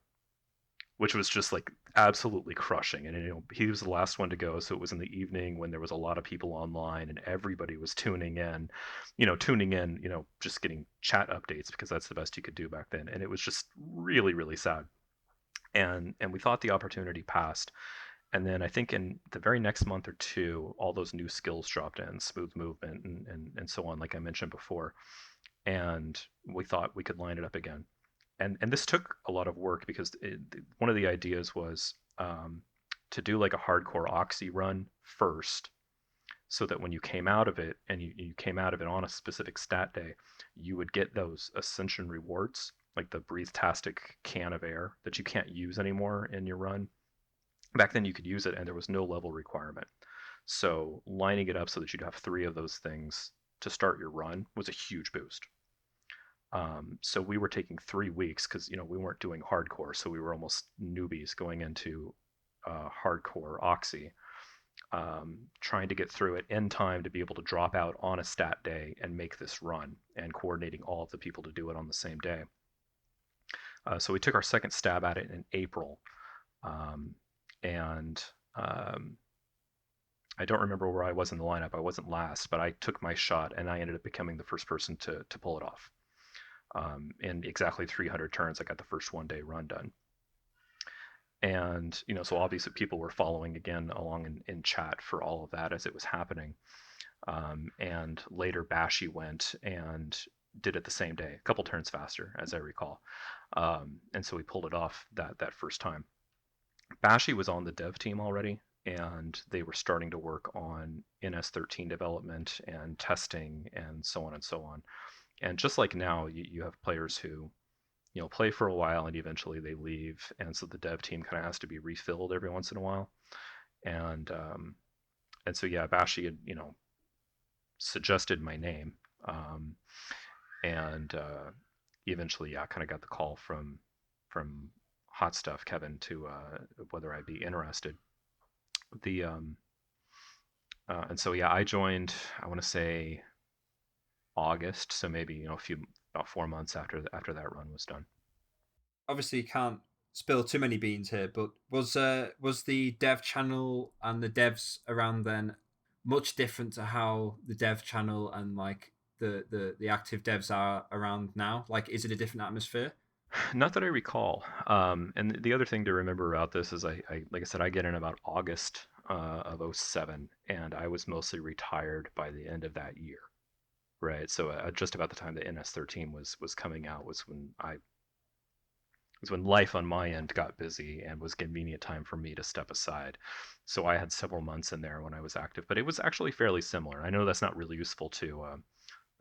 which was just absolutely crushing. And he was the last one to go, so it was in the evening when there was a lot of people online and everybody was tuning in, just getting chat updates, because that's the best you could do back then. And it was just really, really sad. And we thought the opportunity passed. And then I think in the very next month or 2, all those new skills dropped in, smooth movement and so on, like I mentioned before. And we thought we could line it up again. And this took a lot of work, because one of the ideas was to do a hardcore Oxy run first, so that when you came out of it, and you came out of it on a specific stat day, you would get those Ascension rewards, like the Breathe-tastic can of air that you can't use anymore in your run. Back then you could use it and there was no level requirement. So lining it up so that you'd have 3 of those things to start your run was a huge boost. So we were taking 3 weeks, because we weren't doing hardcore, so we were almost newbies going into hardcore Oxy, trying to get through it in time to be able to drop out on a stat day and make this run, and coordinating all of the people to do it on the same day. So we took our second stab at it in April, and I don't remember where I was in the lineup. I wasn't last, but I took my shot and I ended up becoming the first person to pull it off. In exactly 300 turns, I got the first 1-day run done. And so obviously people were following again along in chat for all of that as it was happening. And later Bashy went and did it the same day, a couple turns faster, as I recall. And so we pulled it off that first time. Bashy was on the dev team already, and they were starting to work on NS13 development and testing and so on and so on. And just like now, you have players who play for a while and eventually they leave, and so the dev team kind of has to be refilled every once in a while. And so yeah, Bashy had suggested my name, and eventually kind of got the call from Hot Stuff Kevin to whether I'd be interested. And so yeah, I joined, I want to say August, so maybe about 4 months after that run was done. Obviously, you can't spill too many beans here, but was the dev channel and the devs around then much different to how the dev channel and the active devs are around now? Like, is it a different atmosphere? Not that I recall. And the other thing to remember about this is I like I said, I get in about August of '07, and I was mostly retired by the end of that year, right? So just about the time that NS13 was coming out was when life on my end got busy and was convenient time for me to step aside. So I had several months in there when I was active, but it was actually fairly similar. I know that's not really useful to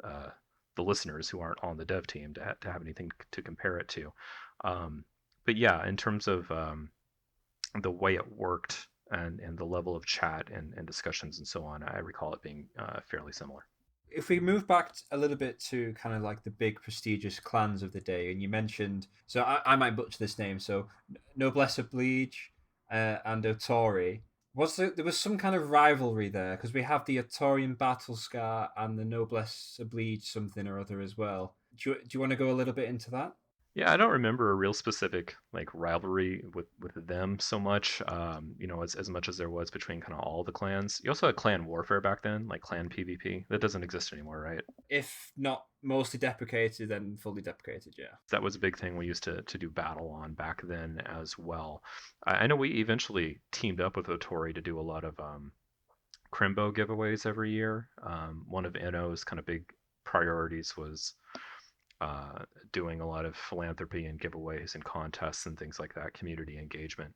uh, the listeners who aren't on the dev team to have anything to compare it to. Um, but yeah, in terms of the way it worked and the level of chat and discussions and so on, I recall it being fairly similar. If we move back a little bit to kind of like the big prestigious clans of the day, and you mentioned, so I might butcher this name, so Noblesse Oblige and Otori. There was some kind of rivalry there? Because we have the Otorian Battle Scar and the Noblesse Oblige something or other as well. Do you want to go a little bit into that? Yeah, I don't remember a real specific like rivalry with them so much. As much as there was between kind of all the clans. You also had clan warfare back then, like clan PvP. That doesn't exist anymore, right? If not mostly deprecated, then fully deprecated, yeah. That was a big thing we used to do battle on back then as well. I know we eventually teamed up with Otori to do a lot of Crimbo giveaways every year. One of Enno's kind of big priorities was doing a lot of philanthropy and giveaways and contests and things like that, community engagement.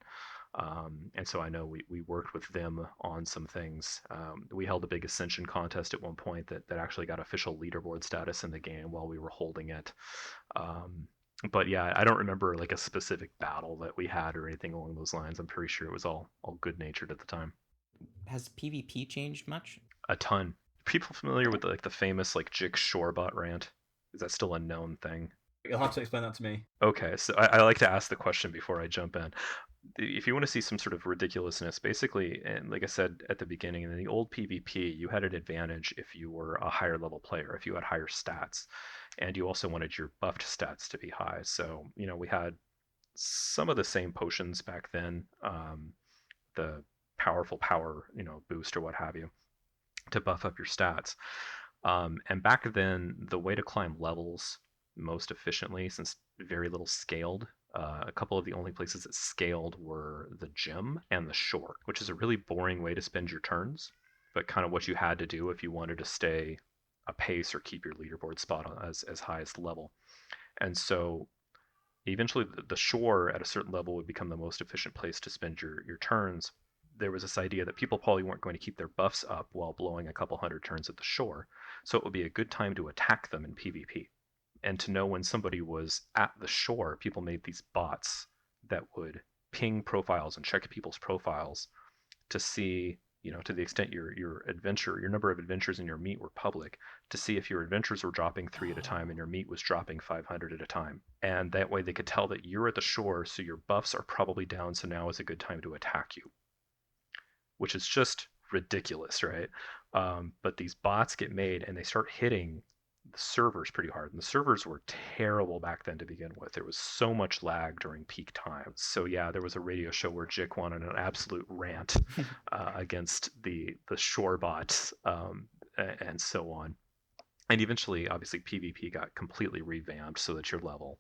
And so I know we worked with them on some things. We held a big Ascension contest at one point that actually got official leaderboard status in the game while we were holding it. But yeah, I don't remember like a specific battle that we had or anything along those lines. I'm pretty sure it was all good natured at the time. Has PvP changed much? A ton. People familiar with like the famous like Jix Shorebot rant? Is that still a known thing? You'll have to explain that to me. Okay, so I like to ask the question before I jump in. If you want to see some sort of ridiculousness, basically, and like I said at the beginning, in the old PvP, you had an advantage if you were a higher level player, if you had higher stats, and you also wanted your buffed stats to be high. So, we had some of the same potions back then, the powerful power, boost or what have you, to buff up your stats. And back then, the way to climb levels most efficiently, since very little scaled, a couple of the only places that scaled were the gym and the shore, which is a really boring way to spend your turns, but kind of what you had to do if you wanted to stay a pace or keep your leaderboard spot as highest level. And so eventually the shore at a certain level would become the most efficient place to spend your turns. There was this idea that people probably weren't going to keep their buffs up while blowing a couple hundred turns at the shore, so it would be a good time to attack them in PvP. And to know when somebody was at the shore, people made these bots that would ping profiles and check people's profiles to see, to the extent your number of adventures in your meet were public, to see if your adventures were dropping 3 at a time and your meet was dropping 500 at a time. And that way they could tell that you're at the shore, so your buffs are probably down, so now is a good time to attack you. Which is just ridiculous, right? But these bots get made and they start hitting the servers pretty hard. And the servers were terrible back then to begin with. There was so much lag during peak time. So yeah, there was a radio show where Jick went on an absolute rant against the shore bots and so on. And eventually, obviously, PvP got completely revamped so that your level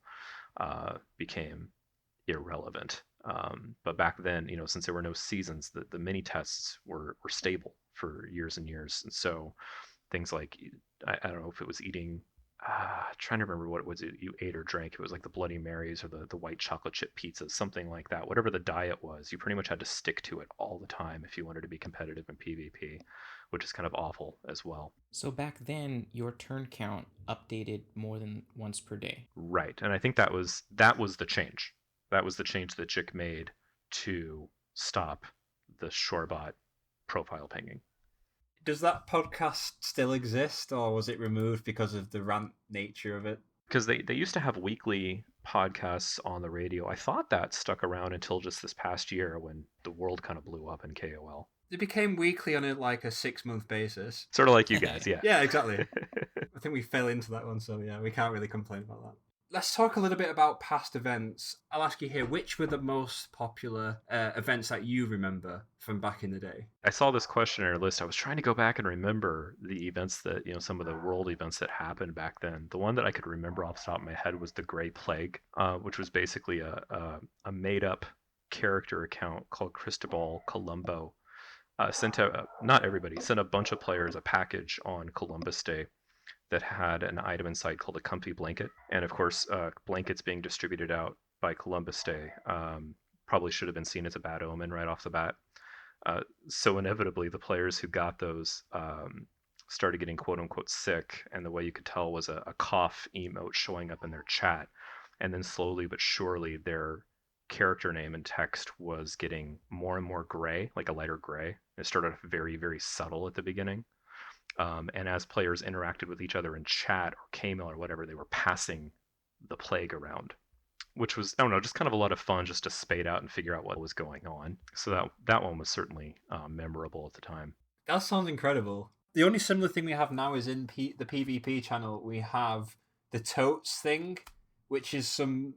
became irrelevant. But back then, since there were no seasons, the mini tests were stable for years and years. And so things like, I don't know if it was eating, trying to remember what it was you ate or drank. It was like the Bloody Marys or the white chocolate chip pizzas, something like that. Whatever the diet was, you pretty much had to stick to it all the time if you wanted to be competitive in PvP, which is kind of awful as well. So back then, your turn count updated more than once per day. Right, and I think that was the change. That was the change that Jick made to stop the Shorebot profile pinging. Does that podcast still exist, or was it removed because of the rant nature of it? Because they used to have weekly podcasts on the radio. I thought that stuck around until just this past year when the world kind of blew up in KOL. It became weekly on a 6-month basis. Sort of like you guys, yeah. Yeah, exactly. I think we fell into that one, so yeah, we can't really complain about that. let's talk a little bit about past events. I'll ask you here, which were the most popular events that you remember from back in the day? I saw this questionnaire list. I was trying to go back and remember the events that, some of the world events that happened back then. The one that I could remember off the top of my head was the Grey Plague, which was basically a made-up character account called Cristobal Colombo. Sent out, not everybody, sent a bunch of players a package on Columbus Day that had an item inside called a comfy blanket. And of course, blankets being distributed out by Columbus Day probably should have been seen as a bad omen right off the bat. So inevitably, the players who got those started getting quote unquote sick, and the way you could tell was a cough emote showing up in their chat. And then slowly but surely, their character name and text was getting more and more gray, like a lighter gray. It started off very, very subtle at the beginning. And as players interacted with each other in chat or KMail or whatever, they were passing the plague around, which was, I don't know, just kind of a lot of fun just to spade out and figure out what was going on. So that one was certainly memorable at the time. That sounds incredible. The only similar thing we have now is in the PvP channel, we have the totes thing, which is some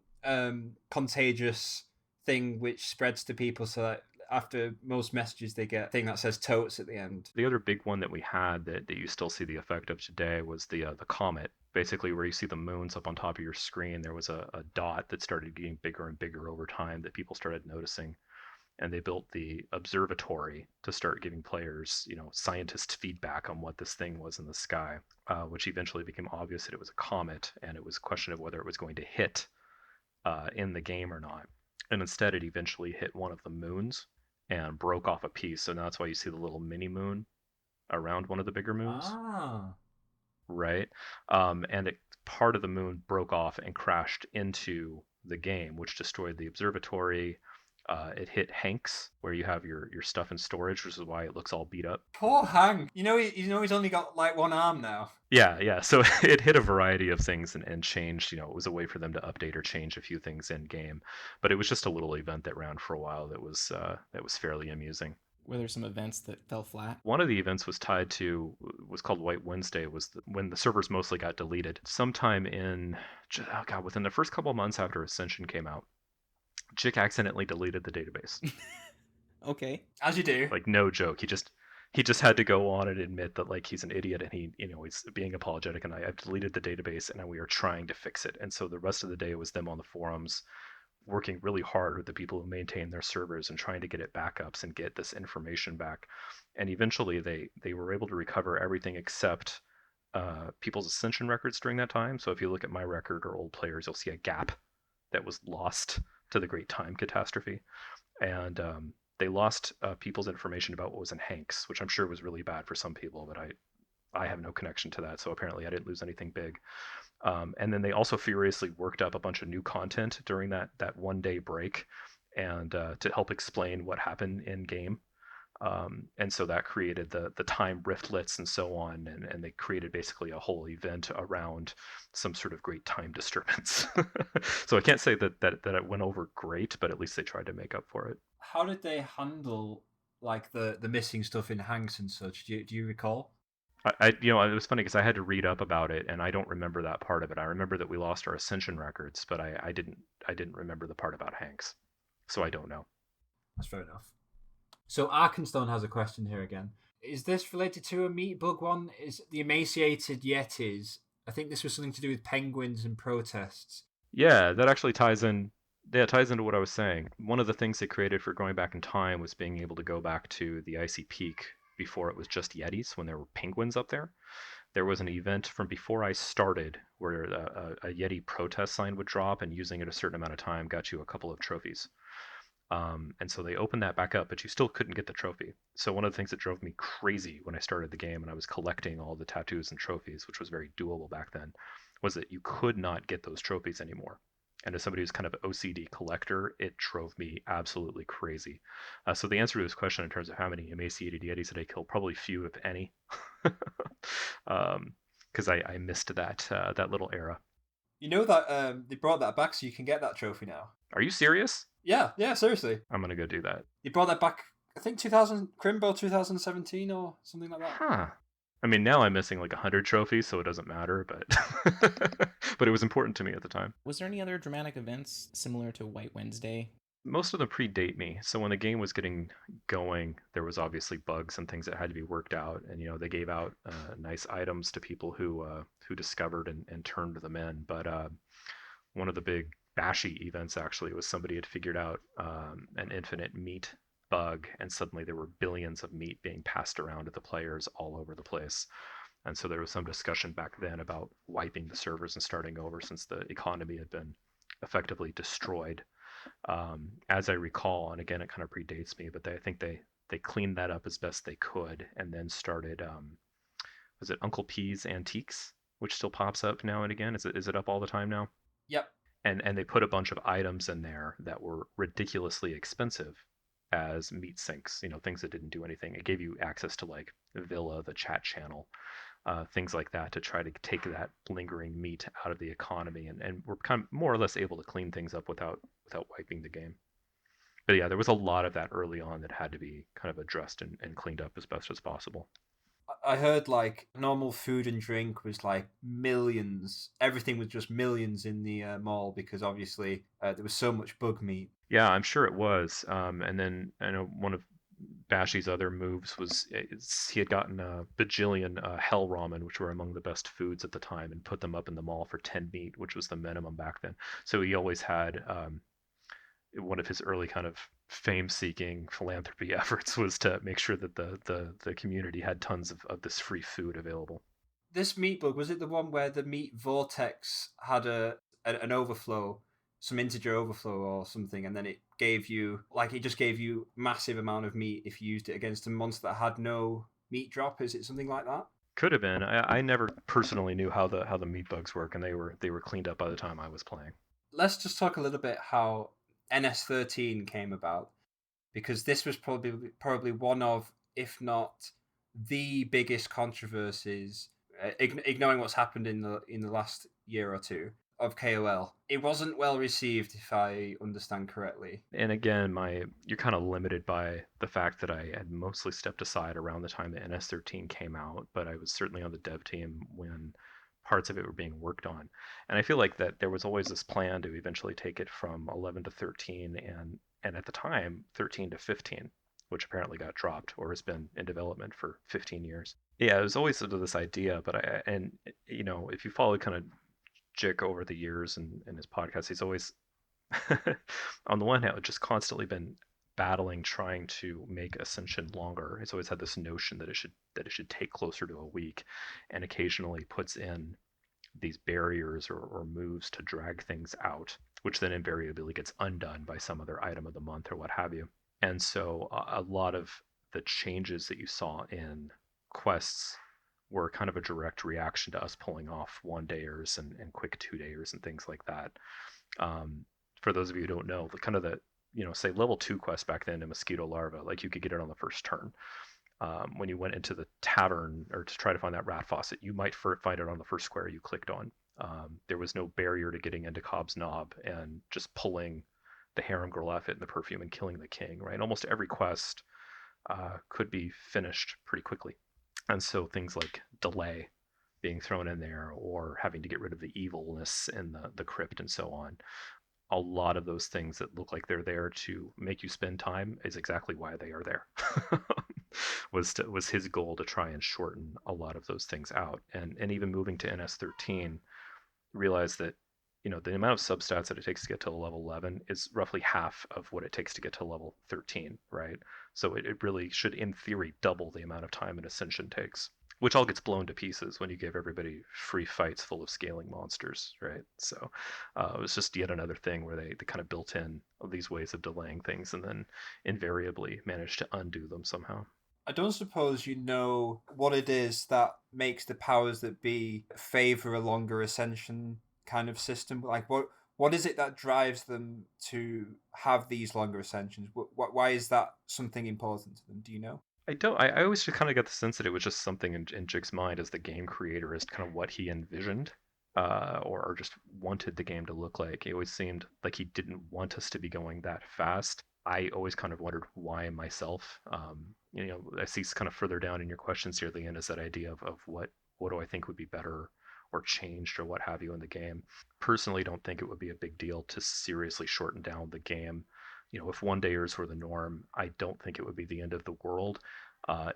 contagious thing which spreads to people so that after most messages they get a thing that says totes at the end. The other big one that we had that you still see the effect of today was the comet. Basically, where you see the moons up on top of your screen, there was a dot that started getting bigger and bigger over time that people started noticing. And they built the observatory to start giving players, scientist feedback on what this thing was in the sky, which eventually became obvious that it was a comet, and it was a question of whether it was going to hit in the game or not. And instead, it eventually hit one of the moons and broke off a piece. So now that's why you see the little mini moon around one of the bigger moons. Ah. Right? And part of the moon broke off and crashed into the game, which destroyed the observatory. It hit Hank's, where you have your stuff in storage, which is why it looks all beat up. Poor Hank. He's only got like one arm now. Yeah. So it hit a variety of things and changed. It was a way for them to update or change a few things in game. But it was just a little event that ran for a while that was fairly amusing. Were there some events that fell flat? One of the events was called White Wednesday, when the servers mostly got deleted. Sometime within the first couple of months after Ascension came out, Chick accidentally deleted the database. Okay. As you do. Like, no joke. He just had to go on and admit that, like, he's an idiot and he's being apologetic, and I've deleted the database and we are trying to fix it. And so the rest of the day was them on the forums working really hard with the people who maintain their servers and trying to get it backups and get this information back. And eventually they were able to recover everything except people's Ascension records during that time. So if you look at my record or old players, you'll see a gap that was lost to the Great Time Catastrophe. And they lost people's information about what was in Hank's, which I'm sure was really bad for some people, but I have no connection to that, so apparently I didn't lose anything big. And then they also furiously worked up a bunch of new content during that one-day break, and to help explain what happened in game. And so that created the time riftlets and so on, and they created basically a whole event around some sort of great time disturbance. So I can't say that it went over great, but at least they tried to make up for it. How did they handle like the missing stuff in Hanks and such? Do you recall? It was funny because I had to read up about it, and I don't remember that part of it. I remember that we lost our Ascension records, but I didn't remember the part about Hanks, so I don't know. That's fair enough. So Arkenstone has a question here again. Is this related to a meat bug one? Is the emaciated Yetis? I think this was something to do with penguins and protests. Yeah, that actually ties in. Yeah, it ties into what I was saying. One of the things they created for going back in time was being able to go back to the icy peak before it was just Yetis, when there were penguins up there. There was an event from before I started where a Yeti protest sign would drop, and using it a certain amount of time got you a couple of trophies. And so they opened that back up, but you still couldn't get the trophy. So one of the things that drove me crazy when I started the game and I was collecting all the tattoos and trophies, which was very doable back then, was that you could not get those trophies anymore. And as somebody who's kind of an OCD collector, it drove me absolutely crazy. So the answer to this question in terms of how many emaciated Yetis did I kill, probably few, if any, because I missed that little era. You know that they brought that back so you can get that trophy now. Are you serious? Yeah, seriously. I'm going to go do that. They brought that back, I think 2000, Crimbo 2017 or something like that. Huh. I mean, now I'm missing like 100 trophies, so it doesn't matter, but but it was important to me at the time. Was there any other dramatic events similar to White Wednesday? Most of them predate me. So when the game was getting going, there was obviously bugs and things that had to be worked out, and they gave out nice items to people who discovered and turned them in. But one of the big bashy events actually was somebody had figured out an infinite meat bug, and suddenly there were billions of meat being passed around to the players all over the place. And so there was some discussion back then about wiping the servers and starting over since the economy had been effectively destroyed. As I recall, and again, it kind of predates me, but I think they cleaned that up as best they could, and then started. Was it Uncle P's Antiques, which still pops up now and again? Is it up all the time now? Yep. And they put a bunch of items in there that were ridiculously expensive as meat sinks. Things that didn't do anything. It gave you access to like Villa, the chat channel, things like that, to try to take that lingering meat out of the economy, and we're kind of more or less able to clean things up without wiping the game. But yeah, there was a lot of that early on that had to be kind of addressed and cleaned up as best as possible. I heard like normal food and drink was like millions. Everything was just millions in the mall because obviously there was so much bug meat. Yeah, I'm sure it was. And then I know one of Bashy's other moves was he had gotten a bajillion hell ramen, which were among the best foods at the time, and put them up in the mall for 10 meat, which was the minimum back then. So he always had one of his early kind of fame-seeking philanthropy efforts was to make sure that the community had tons of this free food available. This meat bug, was it the one where the meat vortex had an overflow, some integer overflow or something, and then it just gave you massive amount of meat if you used it against a monster that had no meat drop? Is it something like that? Could have been. I never personally knew how the meat bugs work, and they were cleaned up by the time I was playing. Let's just talk a little bit how NS13 came about, because this was probably one of, if not the biggest controversies, ignoring what's happened in the last year or two, of KOL. It wasn't well received, if I understand correctly. And again, you're kind of limited by the fact that I had mostly stepped aside around the time that NS13 came out, but I was certainly on the dev team when parts of it were being worked on. And I feel like that there was always this plan to eventually take it from 11 to 13, and at the time 13 to 15, which apparently got dropped or has been in development for 15 years. Yeah, it was always sort of this idea, but if you follow kind of Jick over the years and his podcast, he's always on the one hand just constantly been battling trying to make Ascension longer. He's always had this notion that it should take closer to a week, and occasionally puts in these barriers or moves to drag things out, which then invariably gets undone by some other item of the month or what have you. And so a lot of the changes that you saw in quests were kind of a direct reaction to us pulling off 1-dayers and quick 2-dayers and things like that. For those of you who don't know, say level 2 quest back then in Mosquito Larva, like you could get it on the first turn. When you went into the tavern or to try to find that rat faucet, you might find it on the first square you clicked on. There was no barrier to getting into Cobb's Knob and just pulling the harem girl outfit and the perfume and killing the king, right? Almost every quest could be finished pretty quickly. And so things like delay being thrown in there, or having to get rid of the evilness in the crypt and so on. A lot of those things that look like they're there to make you spend time is exactly why they are there. was his goal to try and shorten a lot of those things out. And even moving to NS13, realize that the amount of substats that it takes to get to level 11 is roughly half of what it takes to get to level 13, right? So it really should, in theory, double the amount of time an Ascension takes, which all gets blown to pieces when you give everybody free fights full of scaling monsters, right? So it was just yet another thing where they kind of built in these ways of delaying things and then invariably managed to undo them somehow. I don't suppose you know what it is that makes the powers that be favor a longer ascension kind of system. Like what is it that drives them to have these longer ascensions? Why is that something important to them? Do you know? I don't. I always just kind of got the sense that it was just something in Jig's mind as the game creator, as kind of what he envisioned, or just wanted the game to look like. It always seemed like he didn't want us to be going that fast. I always kind of wondered why myself. I see kind of further down in your questions here, Leanne, is that idea of what do I think would be better or changed or what have you in the game. Personally, don't think it would be a big deal to seriously shorten down the game. If 1 dayers were the norm, I don't think it would be the end of the world.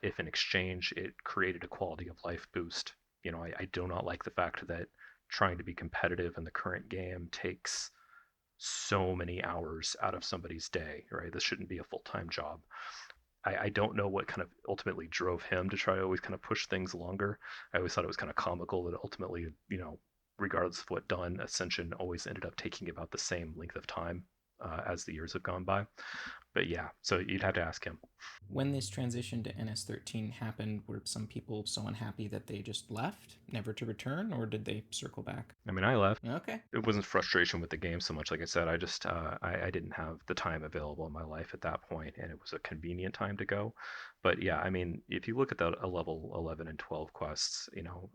If in exchange it created a quality of life boost. I do not like the fact that trying to be competitive in the current game takes so many hours out of somebody's day, right? This shouldn't be a full-time job. I don't know what kind of ultimately drove him to try to always kind of push things longer. I always thought it was kind of comical that ultimately, regardless of what done, Ascension always ended up taking about the same length of time as the years have gone by. But yeah, so you'd have to ask him. When this transition to NS13 happened, were some people so unhappy that they just left, never to return, or did they circle back? I mean, I left. Okay. It wasn't frustration with the game so much. Like I said, I just I didn't have the time available in my life at that point, and it was a convenient time to go. But yeah, I mean, if you look at the level 11 and 12 quests,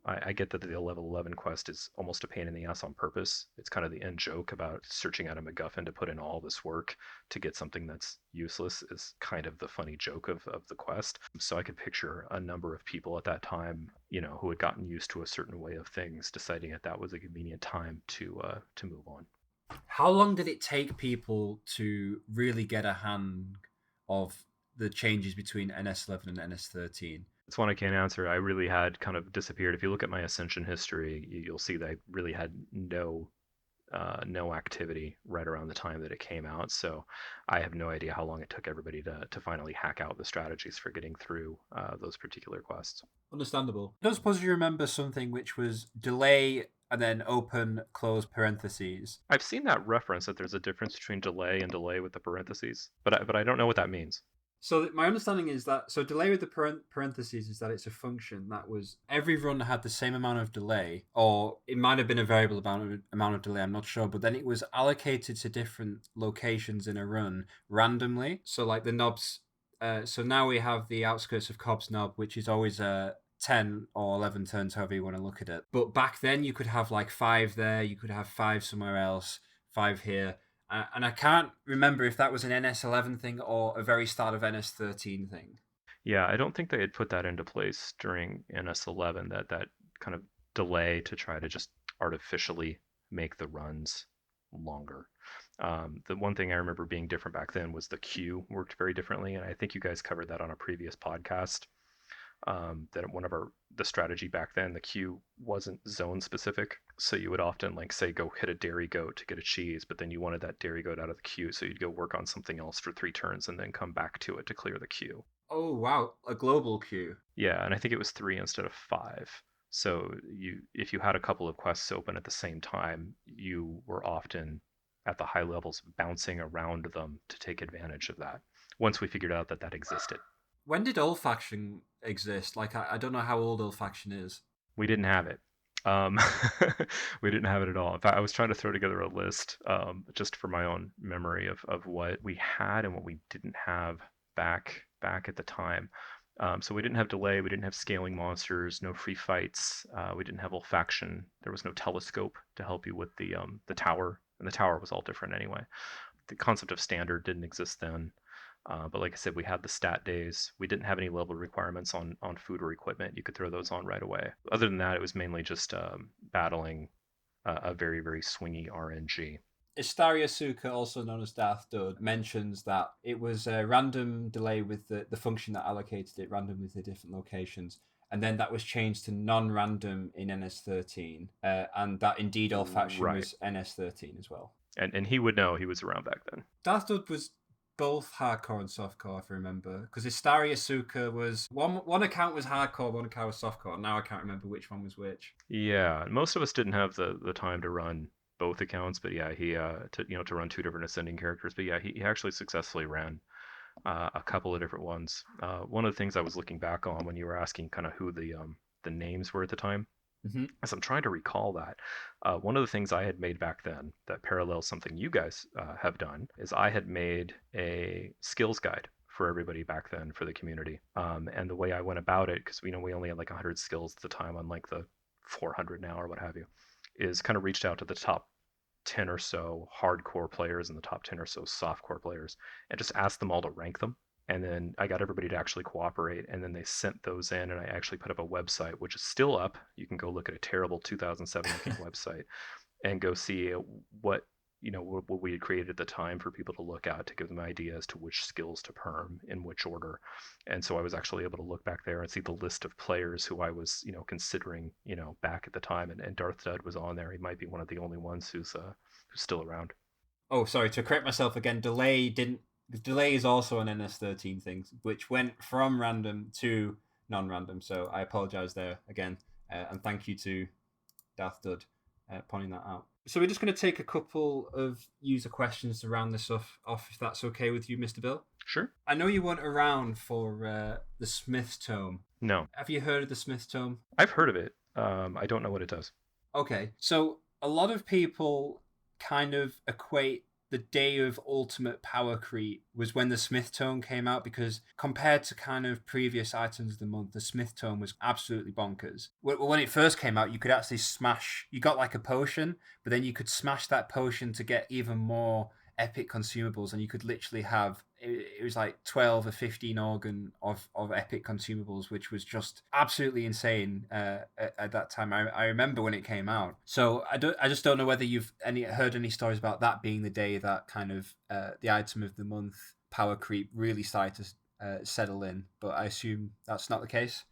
I get that the level 11 quest is almost a pain in the ass on purpose. It's kind of the end joke about searching out a MacGuffin to put in all this work to get something that's useless is kind of the funny joke of the quest. So I could picture a number of people at that time, who had gotten used to a certain way of things, deciding that that was a convenient time to move on. How long did it take people to really get a hang of the changes between NS11 and NS13? It's one I can't answer. I really had kind of disappeared. If you look at my Ascension history, you'll see that I really had no activity right around the time that it came out. So I have no idea how long it took everybody to finally hack out the strategies for getting through those particular quests. Understandable. I don't suppose you remember something which was delay and then open, close parentheses. I've seen that reference that there's a difference between delay and delay with the parentheses, but I don't know what that means. So my understanding is that delay with the parentheses is that it's a function that was every run had the same amount of delay, or it might have been a variable amount of delay. I'm not sure, but then it was allocated to different locations in a run randomly. So like the knobs. So now we have the outskirts of Cobb's Knob, which is always 10 or 11 turns, however you want to look at it. But back then you could have like 5 there, you could have 5 somewhere else, 5 here. And I can't remember if that was an NS11 thing or a very start of NS13 thing. Yeah, I don't think they had put that into place during NS11, that kind of delay to try to just artificially make the runs longer. The one thing I remember being different back then was the queue worked very differently, and I think you guys covered that on a previous podcast. That the strategy back then, the queue wasn't zone specific, so you would often say go hit a dairy goat to get a cheese, but then you wanted that dairy goat out of the queue, so you'd go work on something else for 3 turns and then come back to it to clear the queue. Oh wow, a global queue. Yeah, and I think it was 3 instead of 5. So if you had a couple of quests open at the same time, you were often at the high levels bouncing around them to take advantage of that. Once we figured out that existed. When did olfaction exist? I don't know how old olfaction is. We didn't have it. We didn't have it at all. In fact, I was trying to throw together a list just for my own memory of what we had and what we didn't have back at the time. So we didn't have delay. We didn't have scaling monsters. No free fights. We didn't have olfaction. There was no telescope to help you with the tower, and the tower was all different anyway. The concept of standard didn't exist then. But like I said, we had the stat days. We didn't have any level requirements on food or equipment. You could throw those on right away. Other than that, it was mainly just battling a very, very swingy RNG. Istaria Suka, also known as Darth Dud, mentions that it was a random delay with the function that allocated it randomly to different locations. And then that was changed to non-random in NS13. And that indeed olfaction was NS13 as well. And he would know, he was around back then. Darth Dud was both hardcore and softcore, if I remember, because Istaria Suka was one account was hardcore, one account was softcore. Now I can't remember which one was which. Yeah, most of us didn't have the time to run both accounts, but yeah, he to run 2 different ascending characters. But yeah, he actually successfully ran a couple of different ones. One of the things I was looking back on when you were asking kind of who the names were at the time. Mm-hmm. As I'm trying to recall that, one of the things I had made back then that parallels something you guys have done is I had made a skills guide for everybody back then for the community. And the way I went about it, because we only had 100 skills at the time, unlike the 400 now or what have you, is kind of reached out to the top 10 or so hardcore players and the top 10 or so softcore players, and just asked them all to rank them. And then I got everybody to actually cooperate, and then they sent those in, and I actually put up a website, which is still up. You can go look at a terrible 2007 looking website and go see what what we had created at the time for people to look at to give them ideas as to which skills to perm in which order. And so I was actually able to look back there and see the list of players who I was considering back at the time, and Darth Dud was on there. He might be one of the only ones who's still around. Oh, sorry, to correct myself again, delay is also an NS13 thing, which went from random to non-random. So I apologize there again, and thank you to Darth Dud pointing that out. So we're just going to take a couple of user questions to round this off, if that's okay with you, Mr. Bill. Sure. I know you weren't around for the Smith's Tome. No. Have you heard of the Smith's Tome? I've heard of it. I don't know what it does. Okay, so a lot of people kind of equate the day of ultimate power creep was when the Smith Tome came out, because compared to kind of previous items of the month, the Smith Tome was absolutely bonkers. When it first came out, you could actually you got like a potion, but then you could smash that potion to get even more epic consumables, and you could literally have it was like 12 or 15 organ of epic consumables, which was just absolutely insane at that time. I remember when it came out. So I just don't know whether you've heard any stories about that being the day that kind of the item of the month power creep really started to settle in, but I assume that's not the case.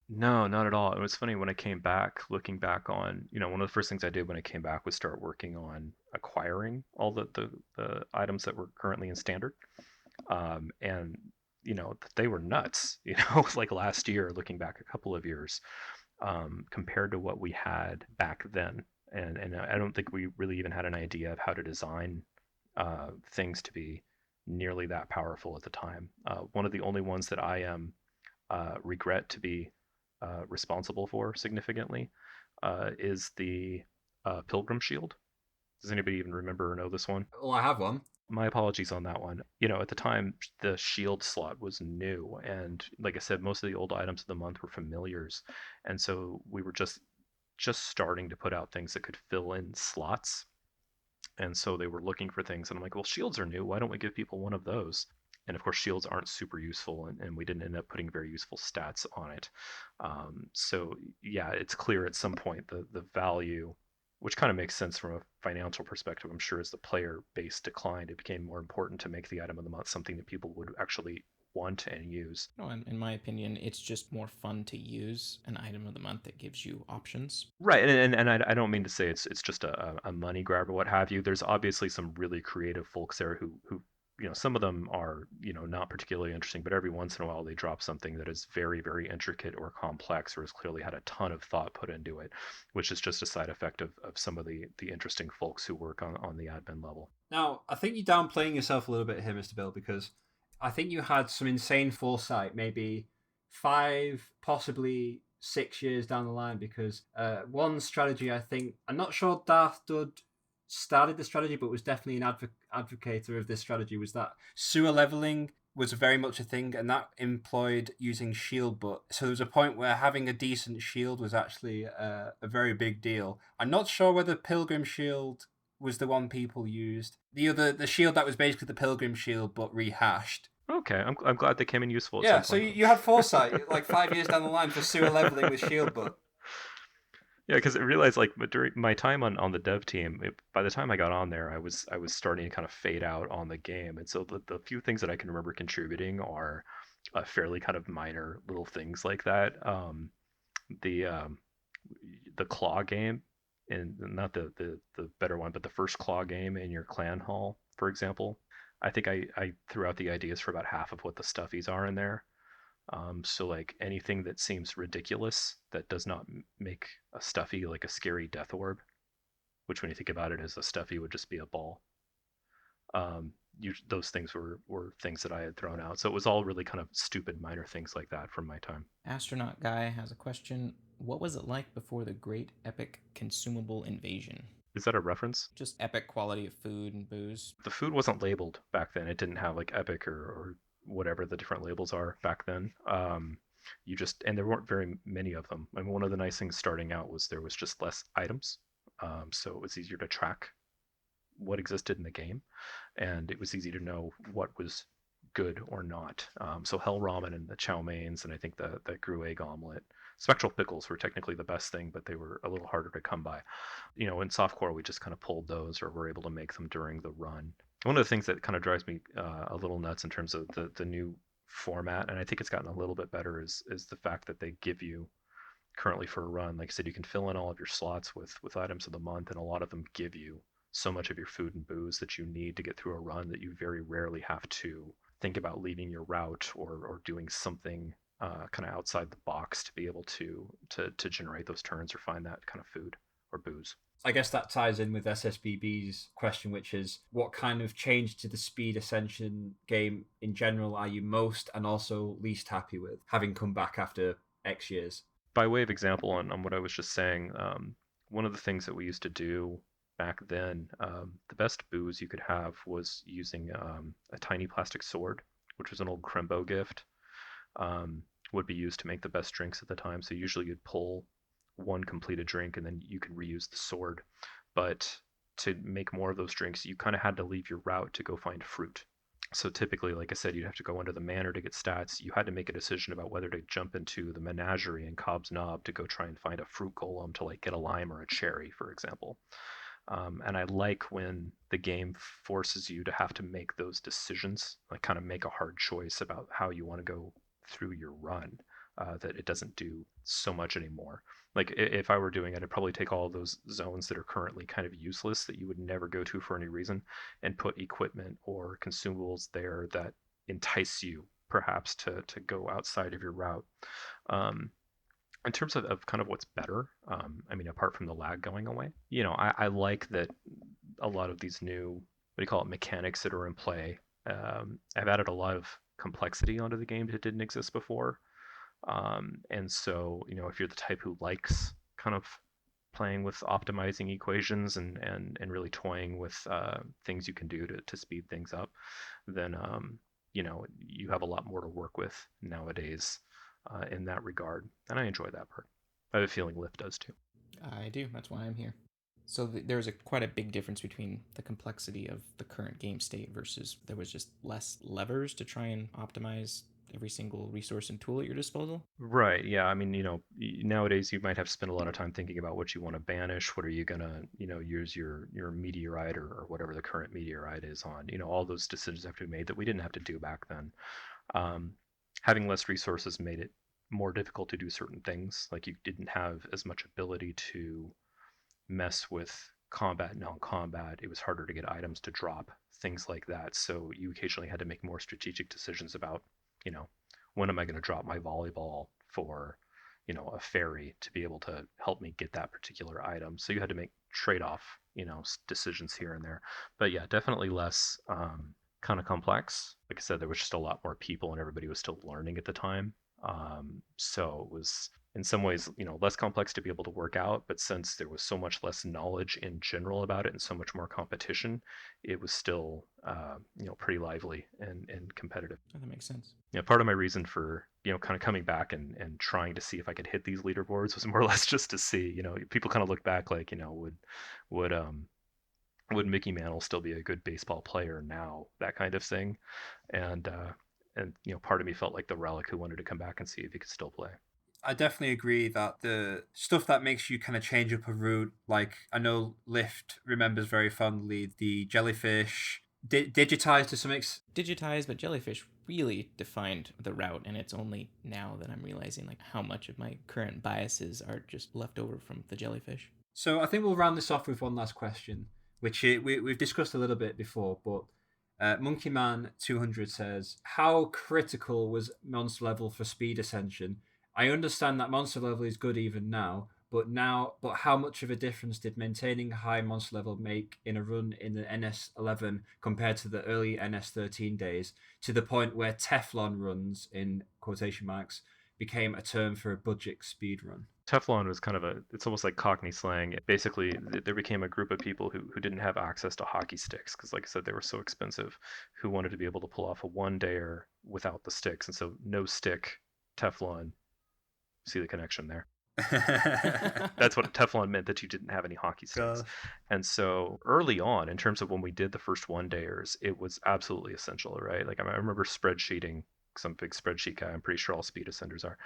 No, not at all. It was funny when I came back, looking back on, one of the first things I did when I came back was start working on acquiring all the items that were currently in standard. And, they were nuts, like last year, looking back a couple of years, compared to what we had back then. And I don't think we really even had an idea of how to design things to be nearly that powerful at the time. One of the only ones that I regret to be responsible for significantly is the Pilgrim Shield. Does anybody even remember or know this one? Well, I have one. My apologies on that one. At the time, the shield slot was new, and like I said, most of the old items of the month were familiars, and so we were just starting to put out things that could fill in slots. And so they were looking for things, and I'm like, well, shields are new. Why don't we give people one of those? And of course, shields aren't super useful, and we didn't end up putting very useful stats on it. So yeah, it's clear at some point the value, which kind of makes sense from a financial perspective, I'm sure, as the player base declined, it became more important to make the item of the month something that people would actually want and use. No, in my opinion, it's just more fun to use an item of the month that gives you options. Right, and I don't mean to say it's just a money grab or what have you. There's obviously some really creative folks there who some of them are not particularly interesting, but every once in a while they drop something that is very, very intricate or complex or has clearly had a ton of thought put into it, which is just a side effect of some of the interesting folks who work on the admin level. Now, I think you're downplaying yourself a little bit here, Mr. Bill, because I think you had some insane foresight, maybe 5, possibly 6 years down the line, because one strategy, I think, I'm not sure Darth Dud started the strategy, but was definitely an advocator of this strategy, was that sewer leveling was very much a thing, and that employed using shield. But so there was a point where having a decent shield was actually a very big deal. I'm not sure whether Pilgrim Shield was the one people used. The shield that was basically the Pilgrim Shield but rehashed. Okay, I'm glad they came in useful. Yeah, so you had foresight like 5 years down the line for sewer leveling with shield, but. Yeah, because I realized like during my time on the dev team, by the time I got on there, I was starting to kind of fade out on the game, and so the few things that I can remember contributing are fairly kind of minor little things like that. The claw game, and not the better one, but the first claw game in your clan hall, for example. I think I threw out the ideas for about half of what the stuffies are in there. So like anything that seems ridiculous that does not make a stuffy like a scary death orb, which when you think about it as a stuffy would just be a ball. Those things were things that I had thrown out. So it was all really kind of stupid minor things like that from my time. Astronaut Guy has a question. What was it like before the great epic consumable invasion? Is that a reference? Just epic quality of food and booze. The food wasn't labeled back then. It didn't have like epic or whatever the different labels are back then. And there weren't very many of them. I mean, one of the nice things starting out was there was just less items. so it was easier to track what existed in the game, and it was easy to know what was good or not. So hell ramen and the chow mains, and I think the grue egg omelet, spectral pickles were technically the best thing, but they were a little harder to come by. In softcore, we just kind of pulled those, or were able to make them during the run. One of the things that kind of drives me a little nuts in terms of the new format, and I think it's gotten a little bit better, is the fact that they give you currently for a run. Like I said, you can fill in all of your slots with items of the month, and a lot of them give you so much of your food and booze that you need to get through a run that you very rarely have to think about leaving your route or doing something kind of outside the box to be able to generate those turns or find that kind of food or booze. I guess that ties in with SSBB's question, which is what kind of change to the Speed Ascension game in general are you most and also least happy with, having come back after X years? By way of example on what I was just saying, one of the things that we used to do back then, the best booze you could have was using a tiny plastic sword, which was an old Crimbo gift, would be used to make the best drinks at the time. So usually you'd pull one completed drink and then you could reuse the sword. But to make more of those drinks, you kind of had to leave your route to go find fruit. So typically, like I said, you'd have to go into the manor to get stats. You had to make a decision about whether to jump into the menagerie in Cobb's Knob to go try and find a fruit golem to like get a lime or a cherry, for example. And I like when the game forces you to have to make those decisions, like kind of make a hard choice about how you want to go through your run. That it doesn't do so much anymore. Like if I were doing it, I'd probably take all of those zones that are currently kind of useless that you would never go to for any reason and put equipment or consumables there that entice you perhaps to go outside of your route. In terms of kind of what's better, I mean, apart from the lag going away, I like that a lot of these new, what do you call it, mechanics that are in play. I've added a lot of complexity onto the game that didn't exist before. And so, if you're the type who likes kind of playing with optimizing equations and really toying with things you can do to speed things up, then, you have a lot more to work with nowadays in that regard. And I enjoy that part. I have a feeling Lyft does too. I do. That's why I'm here. So there's quite a big difference between the complexity of the current game state versus there was just less levers to try and optimize every single resource and tool at your disposal. Right. Yeah. I mean, nowadays you might have to spend a lot of time thinking about what you want to banish. What are you gonna, use your meteorite or whatever the current meteorite is on. All those decisions have to be made that we didn't have to do back then. Having less resources made it more difficult to do certain things. Like you didn't have as much ability to mess with combat and non-combat. It was harder to get items to drop, things like that. So you occasionally had to make more strategic decisions about, when am I going to drop my volleyball for, a fairy to be able to help me get that particular item. So you had to make trade-off, decisions here and there. But yeah, definitely less kind of complex. Like I said, there was just a lot more people and everybody was still learning at the time. So it was in some ways, less complex to be able to work out, but since there was so much less knowledge in general about it and so much more competition, it was still, pretty lively and competitive. Oh, that makes sense. Yeah, part of my reason for, kind of coming back and trying to see if I could hit these leaderboards was more or less just to see, people kind of look back like, would Mickey Mantle still be a good baseball player now, that kind of thing. And part of me felt like the relic who wanted to come back and see if he could still play. I definitely agree that the stuff that makes you kind of change up a route, like I know Lyft remembers very fondly the jellyfish, digitized to some extent. Digitized, but jellyfish really defined the route, and it's only now that I'm realizing like how much of my current biases are just left over from the jellyfish. So I think we'll round this off with one last question, which we've discussed a little bit before, but Monkeyman 200 says, how critical was monster level for speed ascension? I understand that monster level is good even now, but how much of a difference did maintaining high monster level make in a run in the NS11 compared to the early NS13 days, to the point where Teflon runs, in quotation marks, became a term for a budget speed run? Teflon was kind of it's almost like Cockney slang. Basically, there became a group of people who didn't have access to hockey sticks because, like I said, they were so expensive, who wanted to be able to pull off a one-dayer without the sticks. And so no stick, Teflon, see the connection there. That's what Teflon meant, that you didn't have any hockey sticks. Gosh. And so early on, in terms of when we did the first one dayers, it was absolutely essential, right? Like I remember spreadsheeting, 'cause I'm a big spreadsheet guy. I'm pretty sure all speed ascenders are.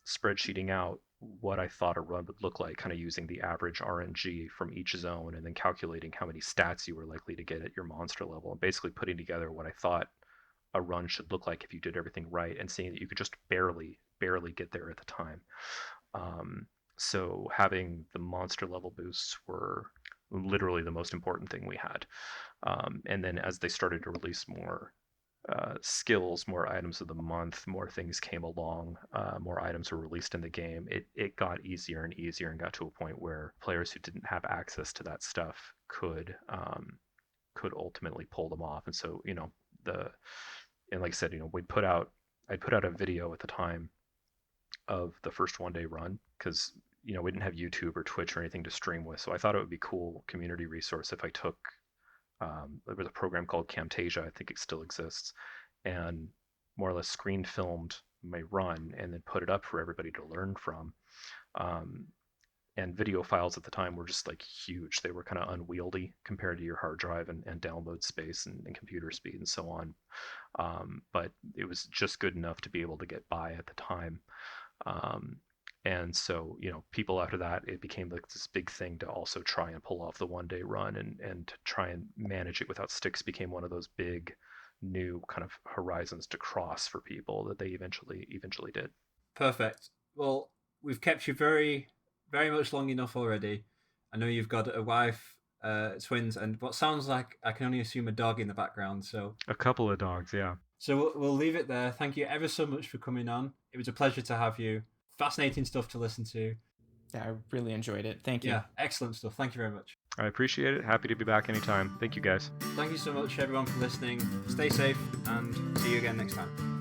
Spreadsheeting out what I thought a run would look like, kind of using the average RNG from each zone, and then calculating how many stats you were likely to get at your monster level, and basically putting together what I thought a run should look like if you did everything right, and seeing that you could just barely get there at the time. So having the monster level boosts were literally the most important thing we had. And then as they started to release more skills, more items of the month, more things came along, more items were released in the game. It got easier and easier, and got to a point where players who didn't have access to that stuff could ultimately pull them off. And so, and like I said, I'd put out a video at the time of the first one day run, because we didn't have YouTube or Twitch or anything to stream with. So I thought it would be cool community resource if I took there was a program called Camtasia, I think it still exists, and more or less screen filmed my run and then put it up for everybody to learn from. And video files at the time were just like huge. They were kind of unwieldy compared to your hard drive and download space and computer speed and so on. But it was just good enough to be able to get by at the time. And so, people after that, it became like this big thing to also try and pull off the one day run, and to try and manage it without sticks became one of those big new kind of horizons to cross for people that they eventually did. Perfect. Well, we've kept you very, very much long enough already. I know you've got a wife, twins, and what sounds like, I can only assume, a dog in the background. So a couple of dogs, yeah. So we'll leave it there. Thank you ever so much for coming on. It was a pleasure to have you. Fascinating stuff to listen to. Yeah, I really enjoyed it. Thank you. Yeah, excellent stuff. Thank you very much. I appreciate it. Happy to be back anytime. Thank you, guys. Thank you so much, everyone, for listening. Stay safe, and see you again next time.